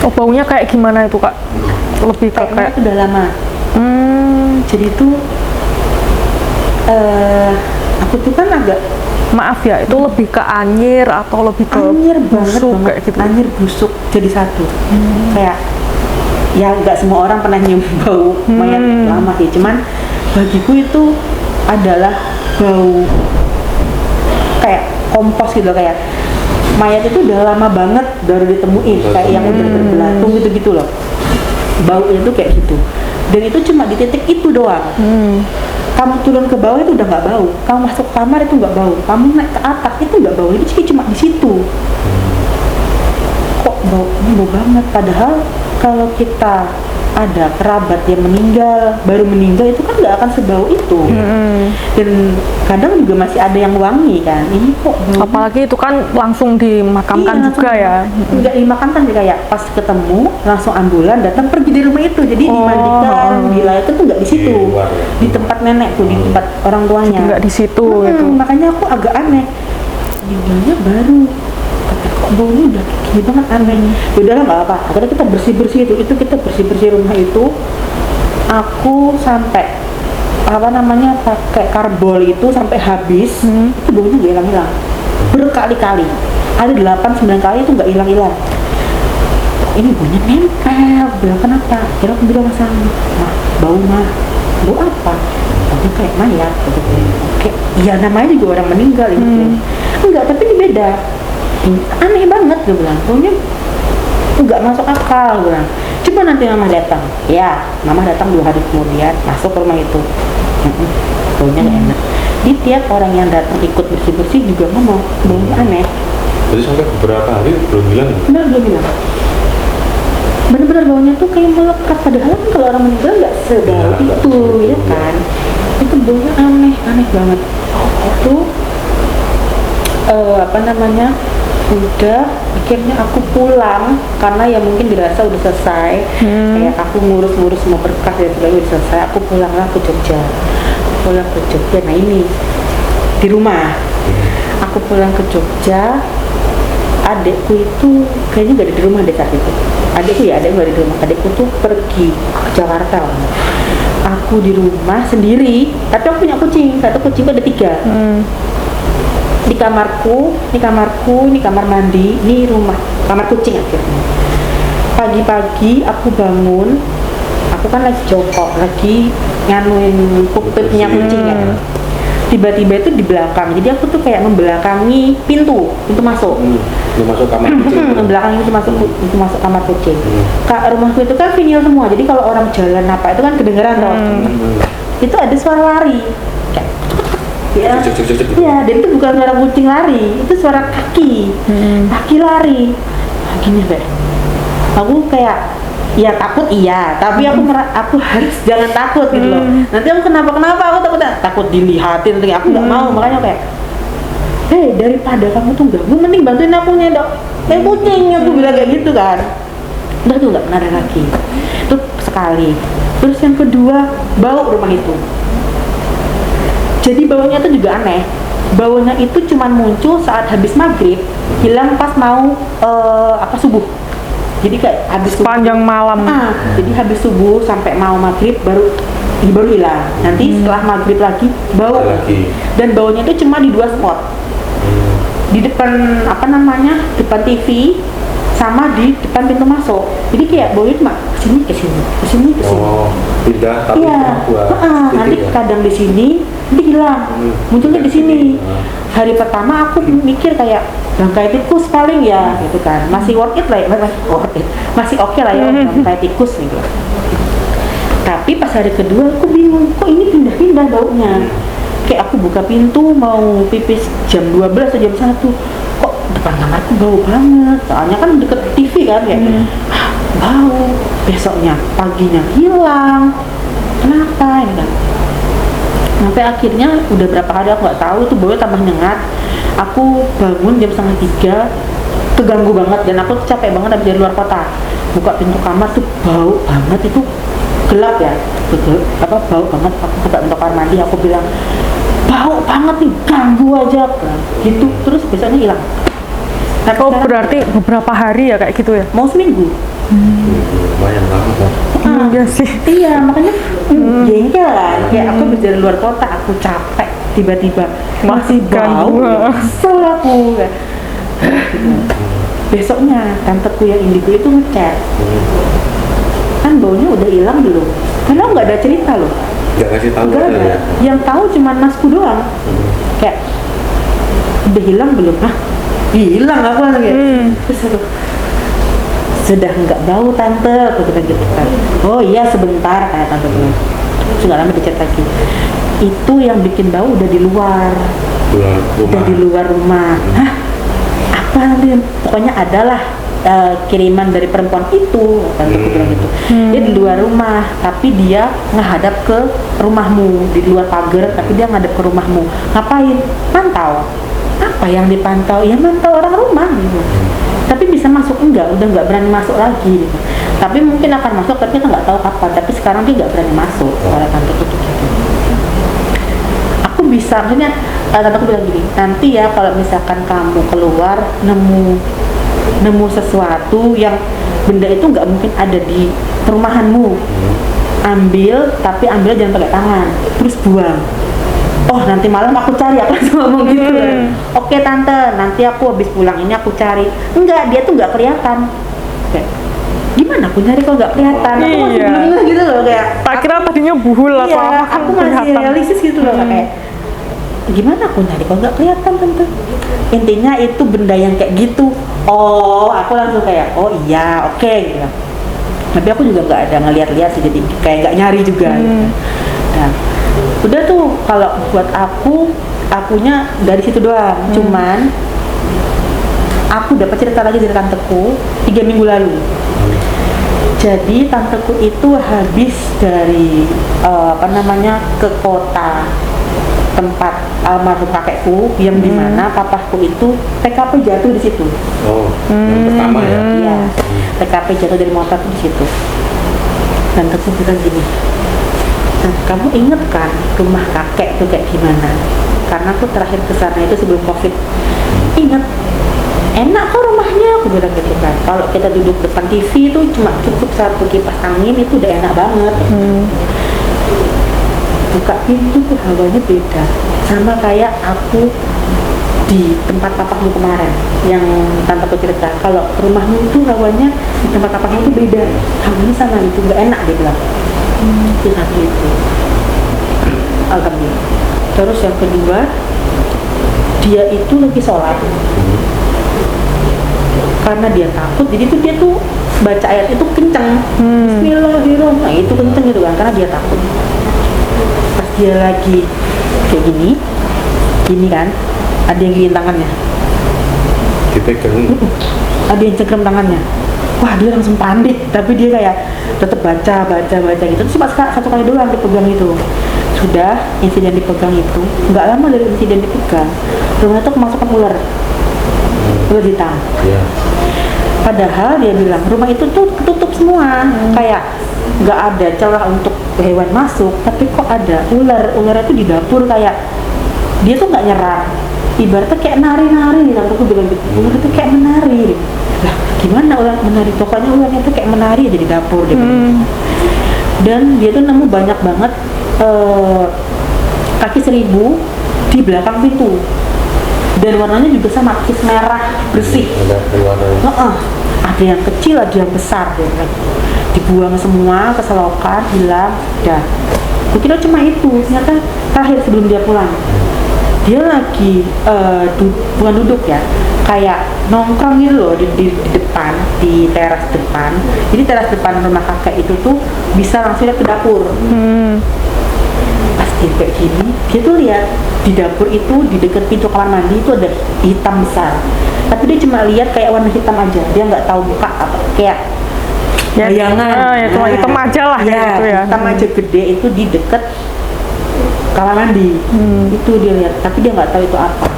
Speaker 3: Oh, baunya kayak gimana itu kak? Lebih ke
Speaker 1: Kayaknya
Speaker 3: kayak
Speaker 1: itu udah lama. Jadi tuh aku tuh kan agak,
Speaker 3: maaf ya, itu lebih ke anyir atau lebih ke
Speaker 1: anyir
Speaker 3: busuk
Speaker 1: banget
Speaker 3: kayak gitu.
Speaker 1: anyir busuk jadi satu. Kayak ya nggak semua orang pernah nyium bau mayat lama sih, cuman bagiku itu adalah bau kayak kompos gitu, kayak mayat itu udah lama banget baru ditemuin, kayak yang udah berbelatung gitu loh, baunya tuh kayak gitu. Dan itu cuma di titik itu doang. kamu turun ke bawah itu udah nggak bau, kamu masuk kamar itu nggak bau, kamu naik ke atas itu nggak bau, itu cuma di situ. Kok bau banget, padahal kalau kita ada kerabat yang baru meninggal itu kan nggak akan sebau itu. Dan kadang juga masih ada yang wangi kan, ini kok bau.
Speaker 3: Apalagi itu kan langsung dimakamkan juga ya.
Speaker 1: Nggak dimakamkan sih, kayak pas ketemu langsung ambulan datang pergi di rumah itu, jadi dimandikan, itu tuh nggak di situ, di tempat nenek tuh, di tempat orang tuanya.
Speaker 3: Nggak di situ gitu.
Speaker 1: Makanya aku agak aneh, meninggalnya baru, tapi kok baunya udah gini banget, aneh. Udahlah nggak apa, akhirnya kita bersih itu kita bersih rumah itu. Aku sampai pakai karbol itu sampai habis, itu baunya nggak hilang-hilang, berkali-kali, ada 8-9 kali itu nggak hilang-hilang. Ini baunya nempel, bilang kenapa? Kira aku bilang sama, bau apa? Baunya kayak mayat gitu. Oke, iya namanya juga orang meninggal ini. Enggak, tapi ini beda, aneh banget gue bilang, baunya nggak masuk akal gue bilang. Coba nanti mama datang, ya mama datang 2 hari kemudian masuk ke rumah itu, baunya nggak enak. Di tiap orang yang datang ikut bersih juga ngomong baunya aneh.
Speaker 2: Jadi sampai beberapa hari belum hilang.
Speaker 1: Belum hilang. Bener-bener baunya tuh kayak melekat, padahal kan kalau orang meninggal nggak sebau itu, ya kan? Itu baunya aneh banget. Itu udah akhirnya aku pulang karena ya mungkin dirasa udah selesai, kayak aku ngurus semua berkas dan sebagainya udah selesai. Aku pulanglah ke Jogja, nah ini di rumah aku pulang ke Jogja. Adekku itu kayaknya gak ada di rumah deh saat itu. Adekku gak ada di rumah. Adekku tuh pergi ke Jakarta. Aku di rumah sendiri, tapi aku punya kucing. Satu kucingku ada 3. Di kamarku, ini kamar mandi, ini rumah, kamar kucing akhirnya. Pagi-pagi aku bangun, aku kan lagi jongkok, lagi nganuin pupetnya kucing ya. Tiba-tiba itu di belakang, jadi aku tuh kayak membelakangi pintu masuk.
Speaker 2: Itu masuk kamar kucing.
Speaker 1: Membelakangi pintu masuk kamar kucing. Kak, rumahku itu kan vinyl semua, jadi kalau orang jalan apa itu kan kedengeran loh. Itu ada suara lari. Ya, dan itu bukan suara kucing lari, itu suara kaki lari. Gini deh, aku kayak ya takut iya, tapi aku harus jangan takut gitu loh. Nanti aku kenapa aku takut dilihatin, aku nggak mau. Makanya kayak, daripada kamu tuh ganggu, mending bantuin aku nyedok kucing, aku bilang kayak gitu kan. Udah tuh nggak pernah ada lagi. Itu sekali. Terus yang kedua, bau rumah itu. Jadi baunya itu juga aneh. Baunya itu cuman muncul saat habis maghrib, hilang pas mau subuh. Jadi kayak habis
Speaker 3: sepanjang malam.
Speaker 1: Jadi habis subuh sampai mau maghrib baru hilang. Nanti setelah maghrib lagi bau lagi. Dan baunya itu cuma di 2 spot. Di depan depan TV sama di depan pintu masuk. Jadi kayak baunya cuma kesini.
Speaker 2: Oh, pindah tapi
Speaker 1: nanti kadang di sini, nanti hilang. Munculnya di sini. Hari pertama aku mikir kayak bangkai tikus paling ya, gitu kan. Masih worth it lah, masih oke lah ya bangkai tikus gitu. Tapi pas hari kedua aku bingung, kok ini pindah-pindah baunya. Kayak aku buka pintu mau pipis jam 12 atau jam 1, kok depan kamarku bau banget. Soalnya kan deket TV kan kayak bau. Besoknya paginya hilang. Kenapa ini kan? Sampai akhirnya udah berapa hari aku nggak tahu, itu baunya tambah nyengat. Aku bangun jam 2:30, keganggu banget dan aku capek banget habis dari luar kota. Buka pintu kamar tuh bau banget, itu gelap ya, bau banget. Aku buka pintu kamar mandi, aku bilang bau banget nih, ganggu aja gitu. Terus besoknya hilang.
Speaker 3: Berarti beberapa hari ya kayak gitu ya?
Speaker 1: Mau seminggu.
Speaker 2: Lumayan lama kan?
Speaker 3: Iya sih.
Speaker 1: Iya, makanya jengkel kan. Kayak aku habis dari luar kota, aku capek, tiba-tiba masih bau. Kesel aku. Besoknya tanteku yang indigo itu ngecek. Kan baunya udah hilang belum? Karena nggak ada cerita loh.
Speaker 2: Nggak kasih tahu.
Speaker 1: Nggak ada.
Speaker 2: Ya?
Speaker 1: Yang tahu cuma masku doang. Kayak udah hilang belum? Hilang aku lagi. Terus aku, sudah nggak bau tante, aku bilang gitu kan. Oh iya sebentar, kayak tante bilang. Terus nggak lama dicek lagi. itu yang bikin bau udah di luar,
Speaker 2: Luar rumah.
Speaker 1: udah di luar rumah. Hah, apa nanti? Pokoknya adalah kiriman dari perempuan itu, kan aku bilang gitu. Dia di luar rumah, tapi dia menghadap ke rumahmu, di luar pagar, tapi dia ngadap ke rumahmu. Ngapain? Pantau. Apa yang dipantau? Ya mantau orang rumah gitu. Tapi bisa masuk enggak? Udah nggak berani masuk lagi gitu. Tapi mungkin akan masuk, tapi kita nggak tahu kapan. Tapi sekarang dia nggak berani masuk. Oleh tante tutup gitu. Aku bisa, maksudnya tante aku bilang gini, nanti ya kalau misalkan kamu keluar nemu sesuatu yang benda itu nggak mungkin ada di perumahanmu, ambil, tapi ambil jangan pakai tangan, terus buang. Oh nanti malam aku cari, aku langsung ngomong gitu. Oke tante, nanti aku habis pulang ini aku cari. Enggak, dia tuh nggak kelihatan. Kayak, gimana aku nyari kalau nggak kelihatan? Aku masih
Speaker 3: Iya.
Speaker 1: belum ngeh gitu loh, kayak
Speaker 3: Tak kira tadinya buhul atau
Speaker 1: iya,
Speaker 3: apa kan
Speaker 1: aku masih
Speaker 3: kelihatan.
Speaker 1: realistis gitu loh, kayak gimana aku nyari kalau nggak kelihatan tante. Intinya itu benda yang kayak gitu. Oh, aku langsung kayak oh iya, oke gitu. Tapi aku juga nggak ada ngeliat-liat sih, jadi kayak nggak nyari juga. Gitu. Nah, udah tuh kalau buat akunya dari situ doang. Cuman aku dapat cerita lagi dari tanteku 3 minggu lalu. Jadi tanteku itu habis dari ke kota tempat almarhum kakekku yang dimana papaku itu TKP jatuh di situ.
Speaker 2: Oh, yang pertama ya.
Speaker 1: Iya, TKP jatuh dari motor tuh di situ. Tanteku bilang gini, nah, kamu inget kan rumah kakek tuh kayak gimana? Karena aku terakhir ke sana itu sebelum COVID. Ingat, enak kok rumahnya, aku bilang gitu kan. Kalau kita duduk depan TV itu cuma cukup satu kipas angin itu udah enak banget. Buka pintu tuh hawanya beda, sama kayak aku di tempat papamu kemarin yang tanteku cerita. Kalau rumahmu itu hawanya di tempat papamu itu beda, hawanya sama itu nggak enak dia bilang. Itu satu itu. Alhamdulillah. Terus yang kedua, dia itu lagi sholat. Karena dia takut, jadi tuh dia tuh baca ayat itu kenceng. Bismillahirrahmanirrahim. Nah, itu kenceng gitu kan, karena dia takut. Pas dia lagi kayak gini kan, ada yang giniin tangannya.
Speaker 2: Dipegang.
Speaker 1: Ada yang cengkram tangannya. Wah, dia langsung panik, tapi dia kayak tetap baca gitu. Terus cuma satu kali doang dipegang itu. Sudah insiden dipegang itu, nggak lama dari insiden dipegang, rumah itu kemasukan ular hitam.
Speaker 2: Ya.
Speaker 1: Padahal dia bilang rumah itu tuh ketutup semua, kayak nggak ada celah untuk hewan masuk, tapi kok ada ular itu di dapur, kayak dia tuh nggak nyerang, ibaratnya kayak nari-nari. Aku bilang gitu, ular itu kayak menari. Lah gimana ular menari? Pokoknya ularnya tuh kayak menari aja di dapur dia bilang. Dan dia tuh nemu banyak banget kaki 1000 di belakang pintu, dan warnanya juga sama, kis merah bersih.
Speaker 2: Ada warna.
Speaker 1: Ada yang kecil, ada yang besar, dia bilang. Dibuang semua ke selokan, hilang, dah. Kukira cuma itu, ternyata terakhir sebelum dia pulang, dia lagi bukan duduk ya, kayak nongkrong gitu loh di depan, di teras depan. Jadi teras depan rumah kakek itu tuh bisa langsung lihat ke dapur. Pas dia kayak gini, dia tuh lihat di dapur itu, di dekat pintu kamar mandi itu ada hitam besar. Tapi dia cuma lihat kayak warna hitam aja, dia nggak tahu buka apa, kayak
Speaker 3: Ya,
Speaker 1: bayangan.
Speaker 3: ya cuma hitam aja lah kayak gitu ya.
Speaker 1: Hitam aja gede itu di dekat kamar mandi. Itu dia lihat, tapi dia nggak tahu itu apa.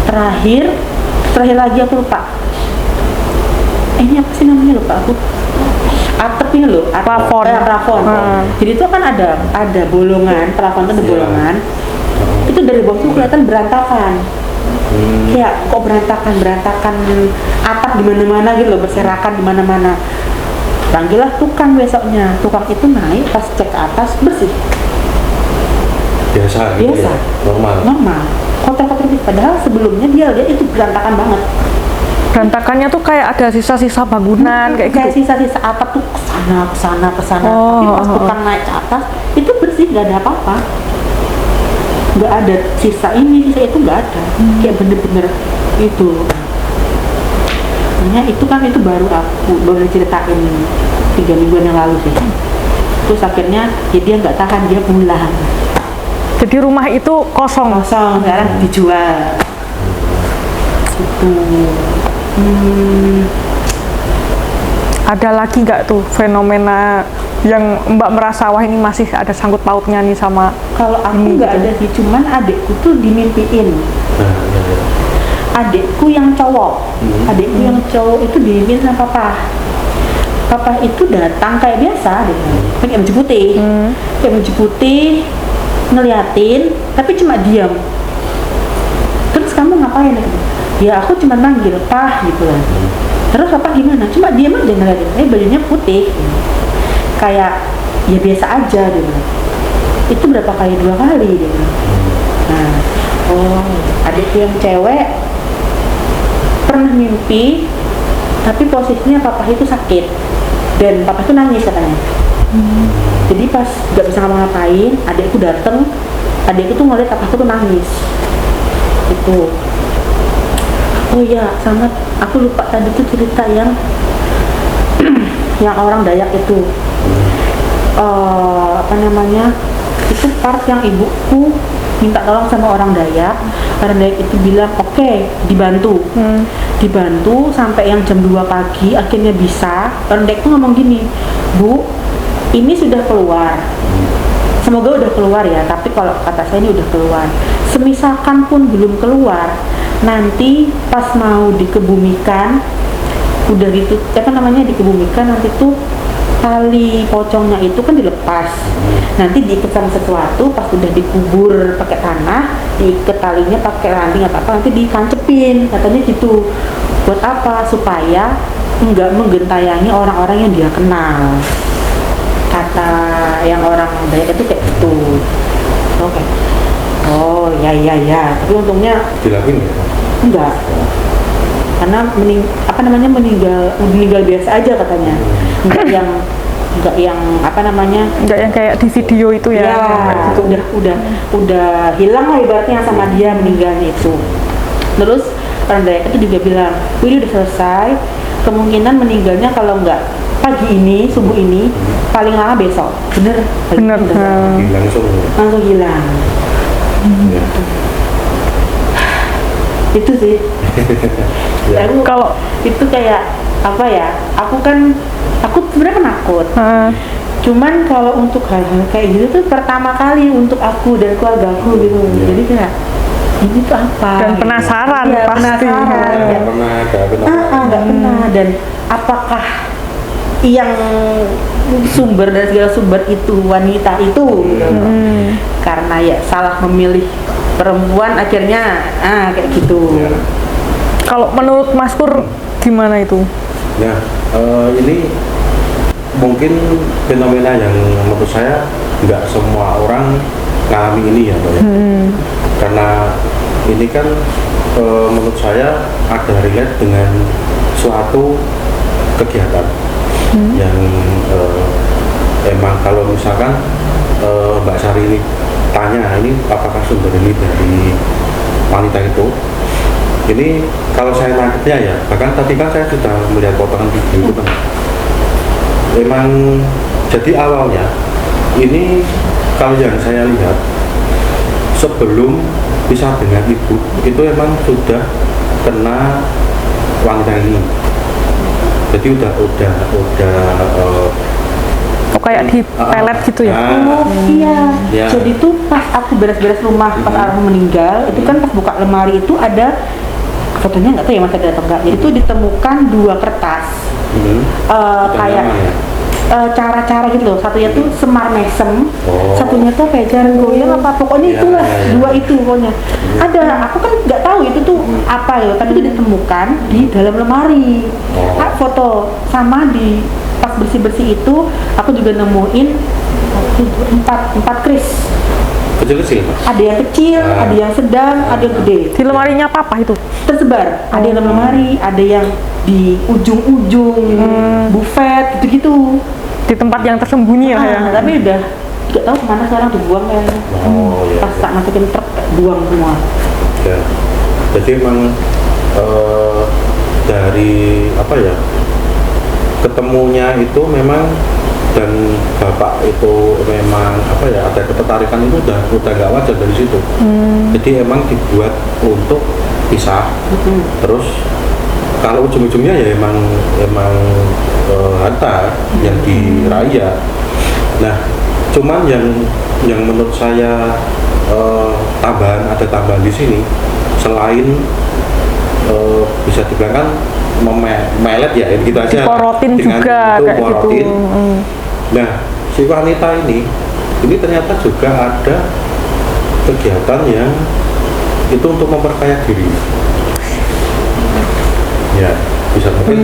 Speaker 1: Terakhir lagi aku lupa. Ini apa sih namanya, lupa aku. Atap ini loh,
Speaker 3: Plafon.
Speaker 1: plafon. Jadi itu kan ada bolongan, plafon itu ada bolongan. Itu dari bawah tuh kelihatan berantakan. Kayak kok berantakan atap di mana-mana gitu loh, berserakan di mana-mana. Panggillah tukang besoknya. Tukang itu naik, pas cek ke atas, bersih.
Speaker 2: Biasa. Gitu
Speaker 1: Biasa.
Speaker 2: ya? Normal.
Speaker 1: Kotor-kotor gitu. Padahal sebelumnya dia lihat itu berantakan banget.
Speaker 3: Berantakannya tuh kayak ada sisa-sisa bangunan kayak
Speaker 1: Kayak
Speaker 3: gitu.
Speaker 1: sisa-sisa atap tuh kesana.
Speaker 3: Oh,
Speaker 1: Tapi pas tukang naik ke atas, itu bersih, nggak ada apa-apa. Nggak ada sisa ini, sisa itu nggak ada. Kayak bener-bener itu. Makanya itu kan itu baru diceritain 3 mingguan yang lalu sih. Terus akhirnya ya dia nggak tahan, dia pulang.
Speaker 3: Jadi rumah itu kosong.
Speaker 1: kosong, sekarang dijual. Gitu.
Speaker 3: Ada lagi nggak tuh fenomena yang Mbak merasa wah ini masih ada sangkut pautnya nih sama
Speaker 1: Kalau aku
Speaker 3: ini
Speaker 1: nggak
Speaker 3: gitu?
Speaker 1: ada sih, cuman adikku tuh dimimpiin.
Speaker 2: Nah, ya.
Speaker 1: Adikku yang cowok, adikku yang cowok itu dimimpiin sama papa. Papa itu datang kayak biasa, deh, pakai baju putih, pakai baju putih, ngeliatin, tapi cuma diam. Terus kamu ngapain? Ya aku cuma manggil pah gitu kan. Terus papa gimana? Cuma diam aja ngeliatin. Bajunya putih, kayak ya biasa aja dia bilang. Itu berapa kali? 2 kali dia bilang. Nah, oh adikku yang cewek pernah mimpi, tapi posisinya papa itu sakit dan papa itu nangis katanya. Jadi pas gak bisa ngapa-ngapain, adikku dateng, adikku tuh ngeliat papaku tuh nangis. Itu. Oh iya, sama aku lupa tadi tuh cerita yang yang orang Dayak itu. Apa namanya? Itu part yang ibuku minta tolong sama orang Dayak. Orang Dayak itu bilang, "Oke, dibantu." Dibantu sampai yang jam 2 pagi akhirnya bisa. Orang Dayak tuh ngomong gini, "Bu, ini sudah keluar. Semoga udah keluar ya, tapi kalau kata saya ini udah keluar. Semisalkan pun belum keluar, nanti pas mau dikebumikan, udah gitu, apa namanya dikebumikan, nanti tuh tali pocongnya itu kan dilepas. Nanti diikat sama sesuatu, pas udah dikubur pakai tanah, diikat talinya pakai ranting atau apa, nanti dikancepin." Katanya gitu. Buat apa? Supaya enggak menggentayangi orang-orang yang dia kenal. Kata yang orang Dayak itu kayak gitu. Oke. Oh ya. Tapi untungnya
Speaker 2: Dilakuin ya?
Speaker 1: enggak. Karena meninggal biasa aja katanya. Enggak yang apa namanya?
Speaker 3: Nggak yang kayak di video itu ya?
Speaker 1: Ya,
Speaker 3: Gitu.
Speaker 1: udah hilang lah ibaratnya sama dia meninggalnya itu. Terus orang Dayak itu juga bilang, "Ini udah selesai. Kemungkinan meninggalnya kalau enggak pagi ini, subuh ini, paling lama besok." Bener.
Speaker 3: Bener.
Speaker 2: Langsung.
Speaker 1: Hilang.
Speaker 2: Ya.
Speaker 1: Itu sih.
Speaker 2: Ya.
Speaker 1: Aku
Speaker 3: Kalau
Speaker 1: itu kayak apa ya? Aku sebenarnya penakut. Cuman kalau untuk hal-hal kayak gitu tuh pertama kali untuk aku dan keluarga aku gitu. Jadi kayak ini tuh apa?
Speaker 3: dan
Speaker 1: gitu.
Speaker 3: penasaran
Speaker 1: Iya,
Speaker 3: pasti.
Speaker 1: penasaran.
Speaker 2: Nggak pernah ada
Speaker 1: Nggak pernah. Dan apakah yang sumber dan segala sumber itu wanita itu gitu. Karena ya salah memilih perempuan akhirnya kayak gitu.
Speaker 2: Ya.
Speaker 3: Kalau menurut Mas Pur gimana itu?
Speaker 2: Nah, ini mungkin fenomena yang menurut saya nggak semua orang ngalami ini ya, Mbak ya. Karena ini kan menurut saya ada relate dengan suatu kegiatan yang emang kalau misalkan Mbak Sari ini tanya ini apakah sumber ini dari wanita ini kalau saya nangkepnya ya, bahkan tadi kan saya sudah melihat potongan video itu kan memang jadi awalnya ini kalau yang saya lihat sebelum pisah dengan ibu itu memang sudah kena wanita ini, jadi udah
Speaker 3: Kayak di pelet gitu ya?
Speaker 1: Oh iya.
Speaker 2: Ya.
Speaker 1: Jadi tuh pas aku beres-beres rumah pas almarhum meninggal, itu kan pas buka lemari itu ada fotonya, nggak tahu ya masih ada atau enggak. Jadi tuh ditemukan 2 kertas. Kayak cara-cara gitu loh. Satunya tuh semar mesem, satunya tuh kayak jaran goyang apa pokoknya itulah 2 itu pokoknya. Ada, aku kan nggak tahu itu tuh apa ya, tapi itu ditemukan di dalam lemari. Foto sama di pas bersih-bersih itu aku juga nemuin 4 kris.
Speaker 2: kecil-kecil, Mas.
Speaker 1: Ada yang kecil, ada yang sedang, ada yang gede.
Speaker 3: Di lemarinya papa itu?
Speaker 1: Tersebar. Ada yang dalam lemari, ada yang di ujung-ujung buffet gitu-gitu.
Speaker 3: Di tempat yang tersembunyi lah ya?
Speaker 1: Tapi udah nggak tahu kemana sekarang, dibuang kayaknya.
Speaker 2: Iya.
Speaker 1: Pas tak masukin truk, buang semua.
Speaker 2: Ya. Jadi emang dari apa ya, ketemunya itu memang dan bapak itu memang apa ya, ada ketertarikan itu udah nggak wajar dari situ. Jadi emang dibuat untuk pisah. Terus kalau ujung-ujungnya ya emang harta yang diraih ya. Nah, cuman yang menurut saya ada tambahan di sini selain bisa dibilang kan melet ya gitu aja.
Speaker 3: Diporotin
Speaker 2: dengan
Speaker 3: juga
Speaker 2: itu
Speaker 3: kayak
Speaker 2: porotin.
Speaker 3: gitu.
Speaker 2: Nah, si wanita ini ternyata juga ada kegiatan yang itu untuk memperkaya diri. Ya, bisa mungkin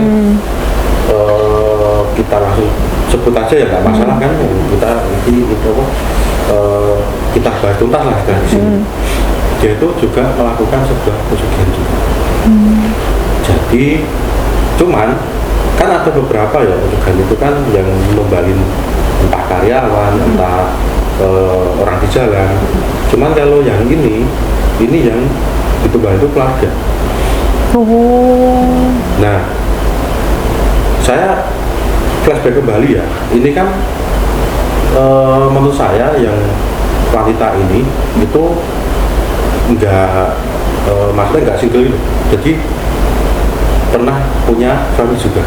Speaker 2: kita langsung sebut aja ya, nggak masalah kan? Kita kita bahas tuntas lah dari sini. Dia itu juga melakukan sebuah pesugihan juga. Jadi, cuman kan ada beberapa ya pesugihan itu kan yang membalin entah karyawan, entah orang di jalan. Cuman kalau yang ini yang ditumbal itu keluarga. Nah, saya flashback kembali ya. Ini kan menurut saya yang wanita ini itu maksudnya nggak single itu. Jadi pernah punya suami juga.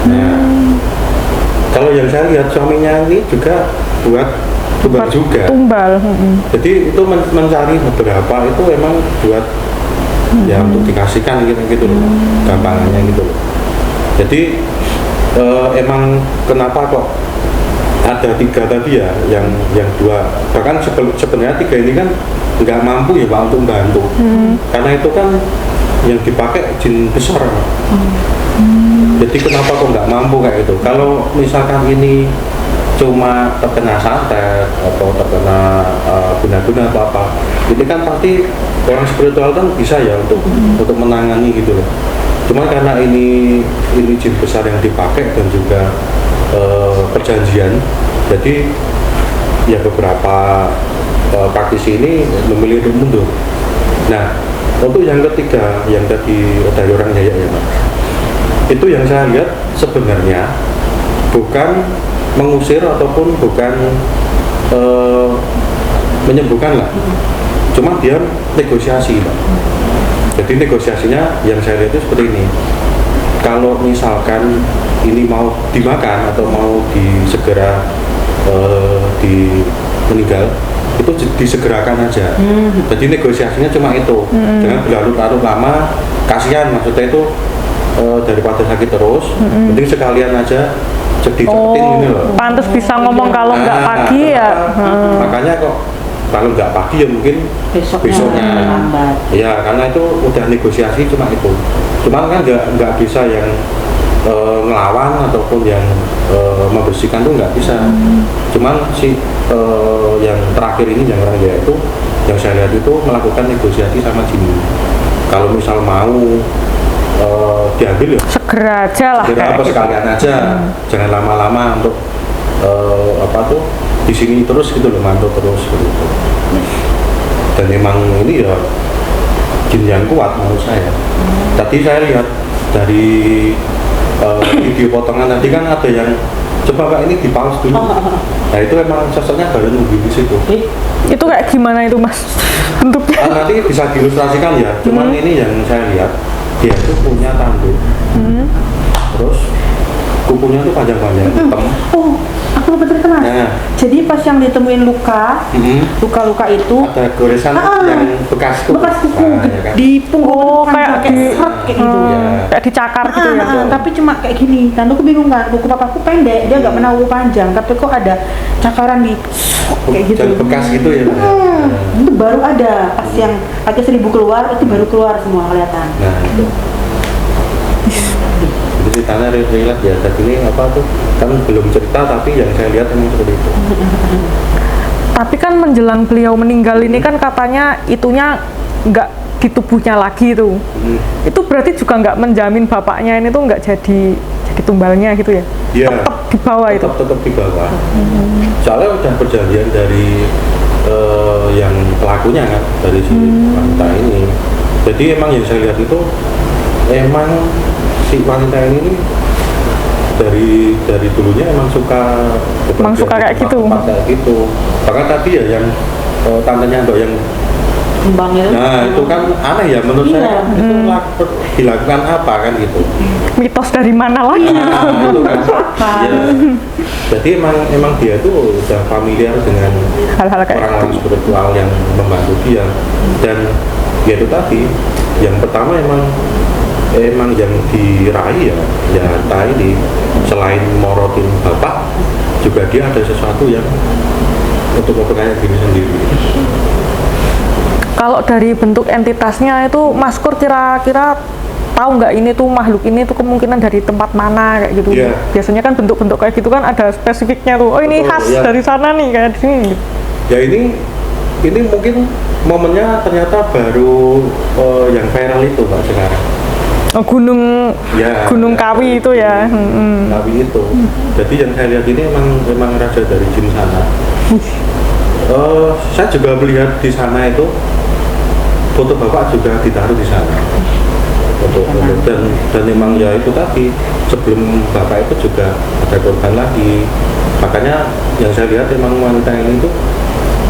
Speaker 2: Nah, kalau yang saya lihat suaminya ini juga buat tumbal juga. Jadi itu mencari beberapa itu emang buat ya untuk dikasihkan gitu loh, gampangannya gitu loh. Jadi emang kenapa kok ada 3 tadi ya, yang 2 bahkan sebenarnya 3 ini kan nggak mampu ya Pak untuk membantu, karena itu kan yang dipakai jin besar. Jadi kenapa kok nggak mampu kayak itu? Kalau misalkan ini cuma terkena santet atau terkena guna-guna atau apa, ini kan pasti orang spiritual kan bisa ya untuk menangani gitu loh. Cuma karena ini jin besar yang dipakai dan juga perjanjian, jadi ya beberapa praktisi ini memilih untuk mundur. Nah, untuk yang ketiga yang tadi dari orang Yayak ya Pak, itu yang saya lihat sebenarnya bukan mengusir ataupun bukan menyembuhkan lah, cuma dia negosiasi Pak. Jadi negosiasinya yang saya lihat itu seperti ini. Kalau misalkan ini mau dimakan atau mau segera meninggal, itu disegerakan aja. Jadi negosiasinya cuma itu. Jangan berlarut-larut lama, kasihan maksudnya itu daripada sakit terus, mending sekalian aja dicepetin ini loh.
Speaker 3: Pantes bisa ngomong kalau nggak pagi ya.
Speaker 2: Makanya kok kalau nggak pagi ya mungkin besoknya. Ya karena itu udah negosiasi cuma itu. Cuma kan nggak bisa yang ngelawan ataupun yang membersihkan tuh nggak bisa. Cuman yang terakhir ini yang orang Jawa itu yang saya lihat itu melakukan negosiasi sama jin. Kalau misal mau diambil ya
Speaker 3: segera aja lah,
Speaker 2: segera apa sekalian aja, jangan lama-lama untuk di sini terus gitu loh, mantu terus gitu. Dan memang ini ya jin yang kuat menurut saya. Tadi saya lihat dari video potongan tadi kan ada yang coba Pak ini dipaus dulu. Nah itu emang sosoknya baru nunggu di situ.
Speaker 3: Itu kayak gimana itu Mas bentuknya?
Speaker 2: Nanti bisa diilustrasikan ya. Cuman ini yang saya lihat dia itu punya tanduk. Terus kukunya tuh panjang-panjang hitam.
Speaker 1: Oh, aku lupa cerita Mas.
Speaker 2: Nah.
Speaker 1: Jadi pas yang ditemuin luka-luka itu
Speaker 2: ada goresan yang bekas kuku.
Speaker 1: Ya kan? Di
Speaker 3: Oh,
Speaker 1: punggung
Speaker 3: kayak
Speaker 1: kayak gitu.
Speaker 3: Kayak dicakar gitu ya.
Speaker 1: Tapi cuma kayak gini. Dan aku bingung kan, kuku papaku pendek, dia nggak menawu panjang, tapi kok ada cakaran di kayak gitu.
Speaker 2: Dan bekas gitu ya.
Speaker 1: Itu baru ada pas yang pakai 1000 keluar, itu baru keluar semua kelihatan.
Speaker 2: Nah itu. Jadi tanah relate ya. Tadi ini apa tuh? Kan belum cerita tapi yang saya lihat memang seperti itu.
Speaker 3: Tapi kan menjelang beliau meninggal ini kan katanya itunya nggak di tubuhnya lagi tuh. Itu berarti juga nggak menjamin bapaknya ini tuh nggak jadi tumbalnya gitu ya?
Speaker 2: Iya.
Speaker 3: Tetap di bawah itu.
Speaker 2: Tetap di bawah. Soalnya udah perjanjian dari yang pelakunya kan, dari si wanita ini. Jadi emang yang saya lihat itu emang si wanita ini dari dulunya emang suka
Speaker 3: Emang suka kayak gitu.
Speaker 2: tempat kayak gitu. Bahkan tadi ya yang tantenya Mbak yang
Speaker 1: Kembang itu.
Speaker 2: nah itu kan aneh ya menurut
Speaker 1: Iya.
Speaker 2: saya itu dilakukan apa kan gitu.
Speaker 3: Mitos dari mana lagi?
Speaker 2: Nah, itu kan. Ya. Jadi emang dia itu udah familiar dengan
Speaker 3: Hal-hal kayak
Speaker 2: orang-orang spiritual yang membantu dia, dan ya itu tadi yang pertama emang yang diraih ya ini selain morotin bapak juga dia ada sesuatu yang untuk memperkaya diri sendiri.
Speaker 3: Kalau dari bentuk entitasnya itu Mas Kur kira-kira tahu nggak ini tuh makhluk ini tuh kemungkinan dari tempat mana kayak gitu?
Speaker 2: Iya.
Speaker 3: Biasanya kan bentuk-bentuk kayak gitu kan ada spesifiknya tuh. Oh ini
Speaker 2: Betul,
Speaker 3: khas
Speaker 2: iya.
Speaker 3: dari sana nih kayak di sini.
Speaker 2: Ya ini mungkin momennya ternyata baru yang viral itu Pak sekarang.
Speaker 3: Oh, Gunung
Speaker 2: Ya,
Speaker 3: Gunung Kawi itu ya.
Speaker 2: Kawi itu. Jadi yang saya lihat ini emang raja dari jin sana. Saya juga melihat di sana itu foto bapak juga ditaruh di sana. Dan memang ya itu tadi sebelum bapak itu juga ada korban lagi. Makanya yang saya lihat memang wanita ini tuh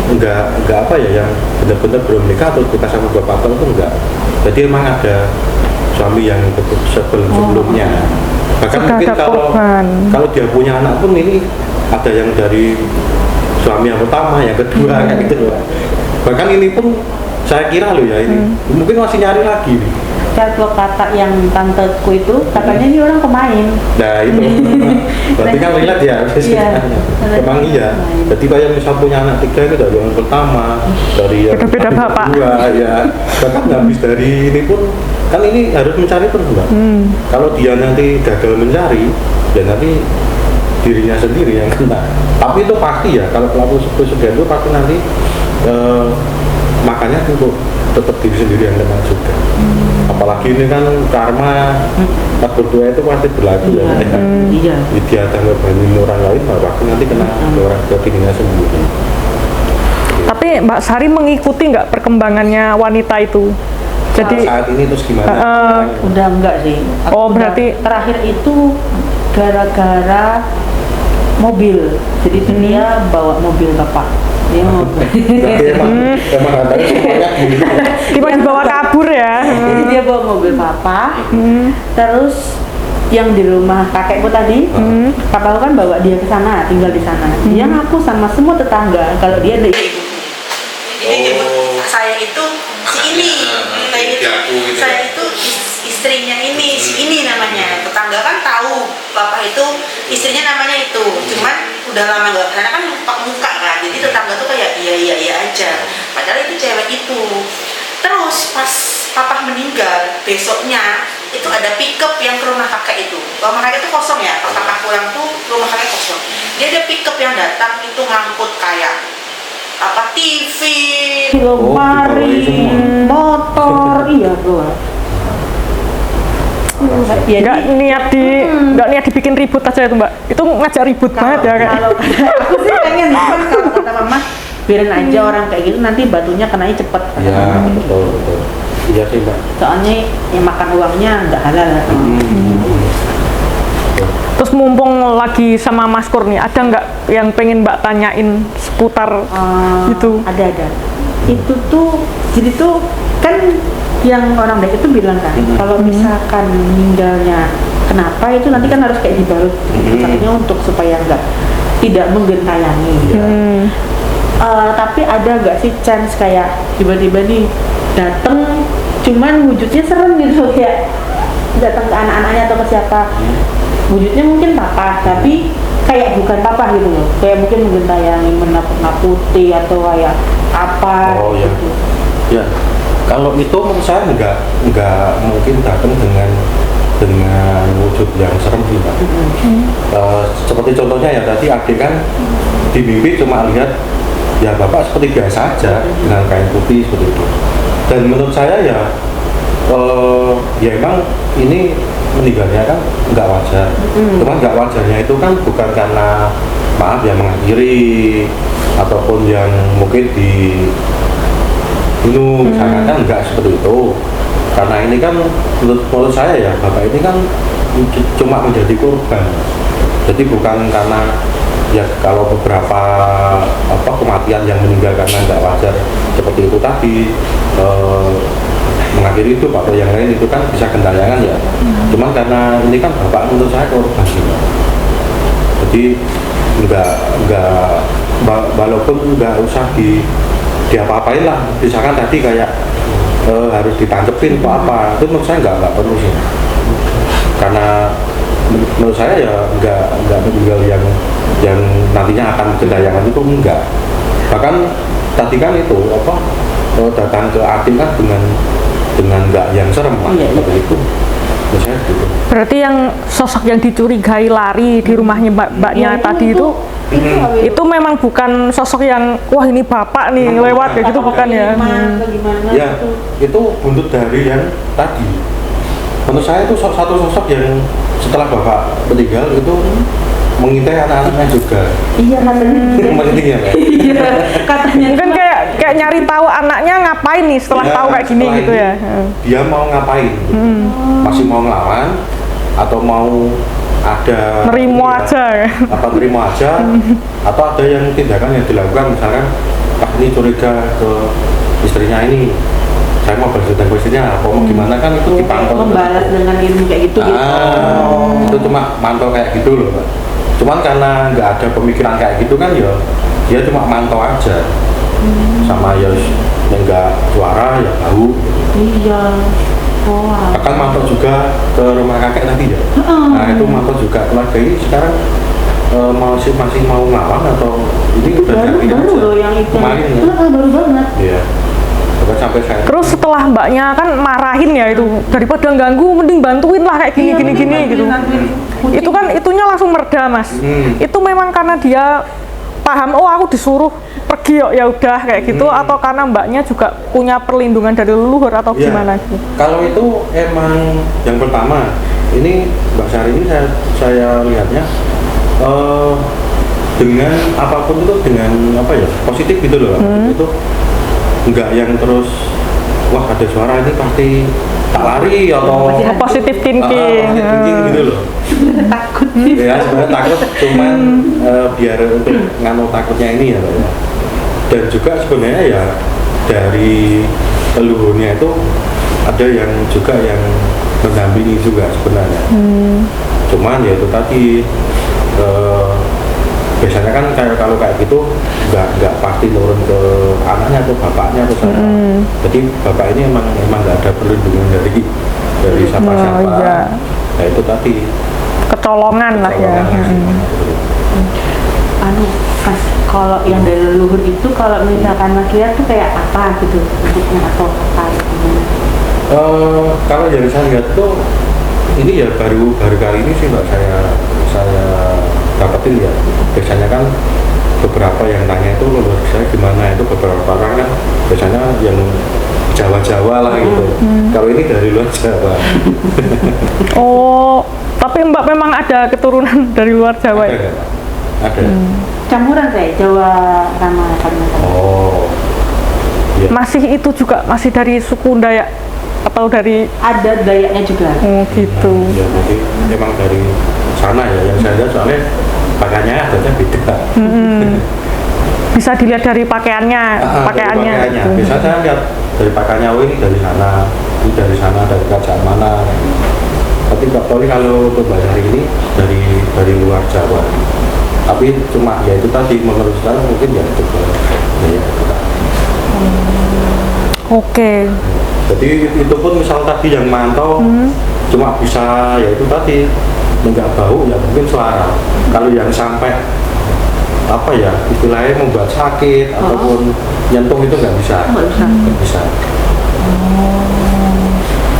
Speaker 2: enggak apa ya yang benar-benar belum nikah atau kita sama bapak itu enggak. Jadi emang ada suami yang sebelumnya. Bahkan
Speaker 3: Sudah
Speaker 2: mungkin
Speaker 3: ada korban.
Speaker 2: kalau dia punya anak pun ini ada yang dari suami yang pertama, yang kedua kayak gitu loh. Bahkan ini pun saya kira loh ya ini mungkin masih nyari lagi nih.
Speaker 1: Kalau kata yang tanteku itu katanya ini orang pemain.
Speaker 2: Nah itu berarti kan lihat ya
Speaker 1: Iya.
Speaker 2: emang iya. Jadi kayak misal punya anak 3 itu dari yang pertama, dari yang
Speaker 3: Beda-beda bapak.
Speaker 2: kedua ya. Bahkan habis dari ini pun kan ini harus mencari terus Mbak. Kalau dia nanti gagal mencari, ya nanti dirinya sendiri yang kena. Tapi itu pasti ya kalau pelaku pesugihan itu pasti nanti makanya untuk tetap diri sendiri yang kena juga. Apalagi ini kan karma pas berdua itu pasti berlaku ya.
Speaker 1: Iya.
Speaker 2: Dia ada ngebanin orang lain, pasti nanti kena orang ke dirinya sendiri.
Speaker 3: Tapi Mbak Sari mengikuti nggak perkembangannya wanita itu? Jadi
Speaker 2: Saat ini terus gimana?
Speaker 1: Udah enggak sih. Aku
Speaker 3: Oh,
Speaker 1: udah-
Speaker 3: berarti-
Speaker 1: terakhir itu gara-gara mobil. Jadi itu dia bawa mobil bapak. Dia mobil.
Speaker 2: Berarti emang katanya semuanya gini.
Speaker 3: tiba dibawa kabur ya.
Speaker 1: Jadi dia bawa mobil papa. Terus yang di rumah kakekku tadi, papaku kan bawa dia ke sana, tinggal di sana. Dia ngaku sama semua tetangga kalau dia ada ibu. Dia nyebut saya itu si ini, saya itu istrinya ini, si ini namanya. Tetangga kan tahu bapak itu istrinya namanya itu, cuman udah lama nggak, karena kan lupa muka kan, jadi tetangga tuh kayak iya aja. Padahal itu cewek itu. Terus pas papa meninggal, besoknya itu ada pickup yang ke rumah kakek itu. Rumah kakek itu kosong ya, pas kakak pulang tuh rumah kakek kosong. Dia ada pickup yang datang itu ngangkut kayak apa TV, lemari, motor, iya bro. Ya,
Speaker 3: Nggak niat dibikin ribut aja itu Mbak. Itu ngajak ribut banget ya kayak.
Speaker 1: Kalau aku sih pengen, cuman kalau kata mama biarin aja orang kayak gitu nanti batunya kenanya cepet.
Speaker 2: Ya betul. Iya sih Mbak.
Speaker 1: Soalnya yang makan uangnya nggak halal.
Speaker 3: Terus mumpung lagi sama Mas Kur nih, ada nggak yang pengen Mbak tanyain seputar itu?
Speaker 1: Ada. Itu tuh jadi tuh kan yang orang baik itu bilang kan kalau misalkan meninggalnya kenapa itu nanti kan harus kayak dibalut katanya untuk supaya tidak menggentayangi. Tapi ada nggak sih chance kayak tiba-tiba nih dateng cuman wujudnya serem gitu kayak datang ke anak-anaknya atau ke siapa, wujudnya mungkin papa tapi kayak bukan papa gitu loh, kayak mungkin menggentayangi, menakut-nakuti atau kayak apa
Speaker 2: Iya.
Speaker 1: gitu.
Speaker 2: Ya, kalau itu menurut saya nggak mungkin datang dengan wujud yang serem sih Mbak. Seperti contohnya ya tadi adik kan di mimpi cuma lihat ya bapak seperti biasa aja dengan kain putih seperti itu. Dan menurut saya ya emang ini meninggalnya kan nggak wajar. Cuman nggak wajarnya itu kan bukan karena maaf ya mengakhiri ataupun yang mungkin dibunuh misalkan kan nggak seperti itu. Karena ini kan menurut saya ya bapak ini kan cuma menjadi korban. Jadi bukan karena ya kalau beberapa kematian yang meninggal karena nggak wajar seperti itu tadi mengakhiri hidup atau yang lain itu kan bisa gentayangan ya. Cuman karena ini kan bapak menurut saya korban sih, Mbak. Jadi walaupun nggak usah diapa-apain lah, misalkan tadi kayak harus ditangkepin atau apa, itu menurut saya nggak perlu sih, karena menurut saya ya nggak meninggal yang nantinya akan gentayangan itu enggak. Bahkan tadi kan itu datang ke Atin kan dengan nggak yang serem lah, seperti itu. Menurut saya gitu.
Speaker 3: Berarti yang sosok yang dicurigai lari di rumahnya mbaknya tadi itu memang bukan sosok yang wah ini bapak nih lewat kayak gitu, bukan ya?
Speaker 2: Ya, itu buntut dari yang tadi. Menurut saya itu satu sosok yang setelah bapak meninggal itu mengintai anak-anaknya juga.
Speaker 1: Iya katanya.
Speaker 2: Penting ya, Pak?
Speaker 1: Iya katanya.
Speaker 3: Mungkin kayak nyari tahu anaknya ngapain nih setelah
Speaker 2: Ya,
Speaker 3: tahu kayak gini
Speaker 2: setelah
Speaker 3: gitu
Speaker 2: ini,
Speaker 3: ya.
Speaker 2: Dia mau ngapain? Masih mau ngelawan atau mau ada
Speaker 3: Nerimo aja ya.
Speaker 2: Apa nerimo aja atau ada yang tindakan yang dilakukan, misalkan Pak ini curiga ke istrinya ini, saya mau bercerita ke istrinya apa mau gimana, kan itu dipantau
Speaker 1: Membalas dengan ilmu kayak gitu
Speaker 2: itu cuma mantau kayak gitu loh, Pak. Cuman karena nggak ada pemikiran kayak gitu kan ya dia cuma mantau aja sama ya yang nggak suara ya tahu.
Speaker 1: Iya. Wow.
Speaker 2: Akan mantau juga ke rumah kakek tadi ya. Nah itu mantau juga keluarga ini sekarang masih mau ngelawan atau ini udah
Speaker 1: Baru
Speaker 2: aja?
Speaker 1: loh yang itu.
Speaker 2: Kemarin ya.
Speaker 1: Baru banget.
Speaker 2: Iya. Sampai saya.
Speaker 3: Terus setelah mbaknya kan marahin ya itu, daripada ganggu mending bantuin lah kayak gini gini gini gitu. Itu kan itunya langsung mereda, Mas. Itu memang karena dia paham oh aku disuruh pergi ya udah kayak gitu, atau karena mbaknya juga punya perlindungan dari leluhur atau
Speaker 2: Ya,
Speaker 3: gimana gitu.
Speaker 2: kalau itu emang yang pertama ini Mbak Sari ini saya lihatnya dengan apapun itu dengan apa ya positif gitu loh. Itu enggak yang terus wah ada suara ini pasti tak lari atau
Speaker 3: Positive thinking.
Speaker 2: thinking gitu loh.
Speaker 1: Takut.
Speaker 2: Ya sebenarnya takut cuman biar untuk nganu takutnya ini ya Pak, ya. Dan juga sebenarnya ya dari leluhurnya itu ada yang juga yang mendampingi juga sebenarnya. Cuman ya itu tadi biasanya kan kalau kayak gitu nggak pasti turun ke anaknya atau bapaknya atau siapa. Jadi bapak ini emang nggak ada perlindungan dari siapa-siapa.
Speaker 3: iya.
Speaker 2: Nah itu tadi
Speaker 3: Kecolongan lah ya.
Speaker 1: Mas, kalau yang dari leluhur itu kalau misalkan Mas lihat tuh kayak apa gitu bentuknya atau apa gitu.
Speaker 2: Kalau yang saya lihat tuh ini ya baru kali ini sih Mbak saya dapetin ya. Biasanya kan beberapa yang tanya itu leluhur saya gimana, itu beberapa orang kan biasanya yang Jawa-Jawa lah gitu. Kalau ini dari luar Jawa.
Speaker 3: Oh, tapi Mbak memang ada keturunan dari luar Jawa ya?
Speaker 2: Ada. Ada.
Speaker 1: Campuran kayak Jawa sama Kalimantan.
Speaker 2: Oh. Ya.
Speaker 3: Masih itu juga masih dari suku Dayak atau dari
Speaker 1: Ada Dayaknya juga.
Speaker 3: gitu.
Speaker 2: Ya, jadi emang dari sana ya yang saya lihat, soalnya pakaiannya adatnya beda.
Speaker 3: Bisa dilihat dari pakaiannya, pakaiannya.
Speaker 2: Dari
Speaker 3: gitu.
Speaker 2: Bisa saya lihat dari pakaiannya, oh ini dari sana, dari kerajaan mana. Tapi kalau untuk Mbak Sari ini dari luar Jawa. Tapi cuma ya itu tadi menurut saya mungkin ya itu. Ya,
Speaker 3: Oke.
Speaker 2: Jadi itu pun misal tadi yang mantau cuma bisa ya itu tadi nggak bau ya mungkin suara. Kalau yang sampai apa ya istilahnya membuat sakit ataupun nyentuh itu nggak bisa. Nggak bisa.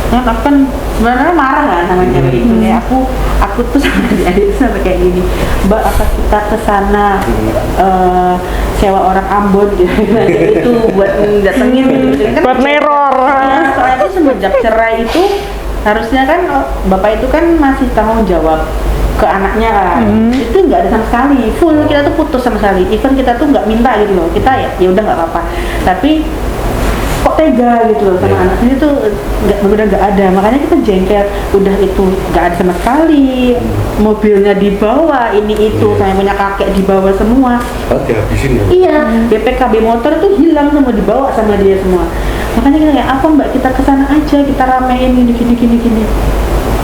Speaker 1: Ya kan sebenarnya marah kan sama cewek itu ya. Aku tuh sama adik sampai kayak gini, Mbak apa kita kesana sewa orang Ambon gitu kayak itu buat datengin gitu kan.
Speaker 3: Buat neror.
Speaker 1: Ya, soalnya itu semenjak cerai itu harusnya kan bapak itu kan masih tanggung jawab ke anaknya kan. Itu nggak ada sama sekali, full kita tuh putus sama sekali. Even kita tuh nggak minta gitu loh, kita ya udah nggak apa-apa. Tapi kok tega gitu loh sama
Speaker 2: Iya.
Speaker 1: anak ini tuh udah nggak ada, makanya kita jengkel. Udah itu nggak ada sama sekali, mobilnya dibawa, ini itu,
Speaker 2: Iya.
Speaker 1: saya punya kakek dibawa semua.
Speaker 2: Oh, dihabisin ya.
Speaker 1: Iya, BPKB motor tuh hilang semua, dibawa sama dia semua. Makanya kita kayak apa mbak, kita kesana aja, kita ramein gini.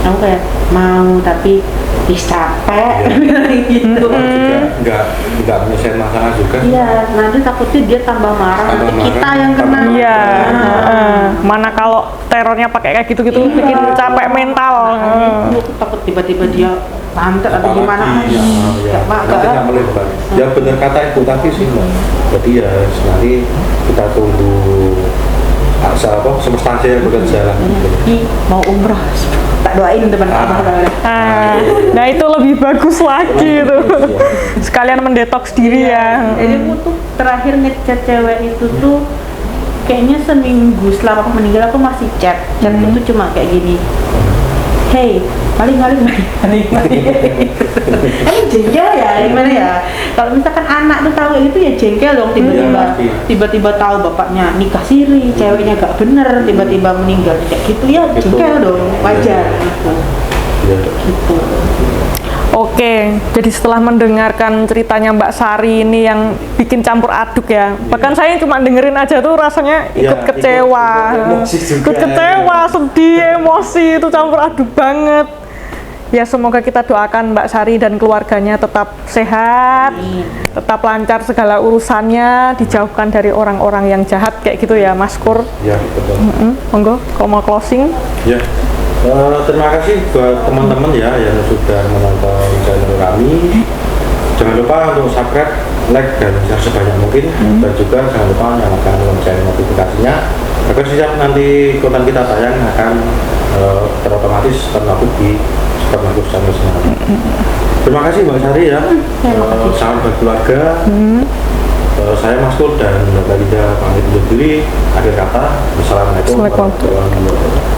Speaker 1: Aku kayak mau, tapi capek gitu.
Speaker 2: Juga nggak menyelesaikan masalah juga.
Speaker 1: Iya, nanti takutnya dia tambah marah,
Speaker 2: Tambah
Speaker 1: nanti kita
Speaker 2: marah,
Speaker 1: yang kena.
Speaker 2: tambah
Speaker 3: Iya,
Speaker 1: Nah.
Speaker 3: mana kalau terornya pakai kayak gitu-gitu
Speaker 1: Iya.
Speaker 3: bikin capek mental.
Speaker 1: Aku takut tiba-tiba dia pantet atau
Speaker 2: Apalagi,
Speaker 1: gimana.
Speaker 2: ya, ya. Nanti nggak melebar. Ya benar kata ibu tadi sih mbak. Jadi ya nanti kita tunggu semesta aja yang bekerja lah.
Speaker 1: Mau umroh, tak doain teman
Speaker 3: Nah itu lebih bagus lagi tuh. Sekalian mendetoks diri ya.
Speaker 1: Jadi aku tuh terakhir ngechat cewek itu tuh kayaknya seminggu setelah aku meninggal, aku masih chat itu cuma kayak gini, hey paling emang jengkel ya gimana ya, kalau misalkan anak tuh tahu kayak gitu ya jengkel dong, tiba-tiba tahu bapaknya nikah siri, ceweknya gak bener, tiba-tiba meninggal kayak gitu ya jengkel dong, wajar gitu.
Speaker 2: Ya.
Speaker 1: Gitu.
Speaker 3: Oke, jadi setelah mendengarkan ceritanya Mbak Sari ini yang bikin campur aduk ya. Bahkan saya cuma dengerin aja tuh rasanya ikut
Speaker 2: Ya,
Speaker 3: kecewa.
Speaker 2: ikut emosi juga.
Speaker 3: Ikut kecewa, sedih, emosi, itu campur aduk banget. Ya semoga kita doakan Mbak Sari dan keluarganya tetap sehat, tetap lancar segala urusannya, dijauhkan dari orang-orang yang jahat kayak gitu ya Mas Kur.
Speaker 2: Ya betul.
Speaker 3: Monggo, kalau mau closing.
Speaker 2: Ya. Terima kasih buat teman-teman ya yang sudah menonton channel kami. Jangan lupa untuk subscribe, like, dan share sebanyak mungkin. Dan juga jangan lupa nyalakan lonceng notifikasinya agar setiap nanti konten kita tayang akan terotomatis terupload di Supermarkus Channel Semarang. Terima kasih Mbak Sari ya. Salam berkeluarga. Saya Mas Kur dan Mbak Lida pamit undur diri. Akhir kata, wassalamualaikum warahmatullahi wabarakatuh.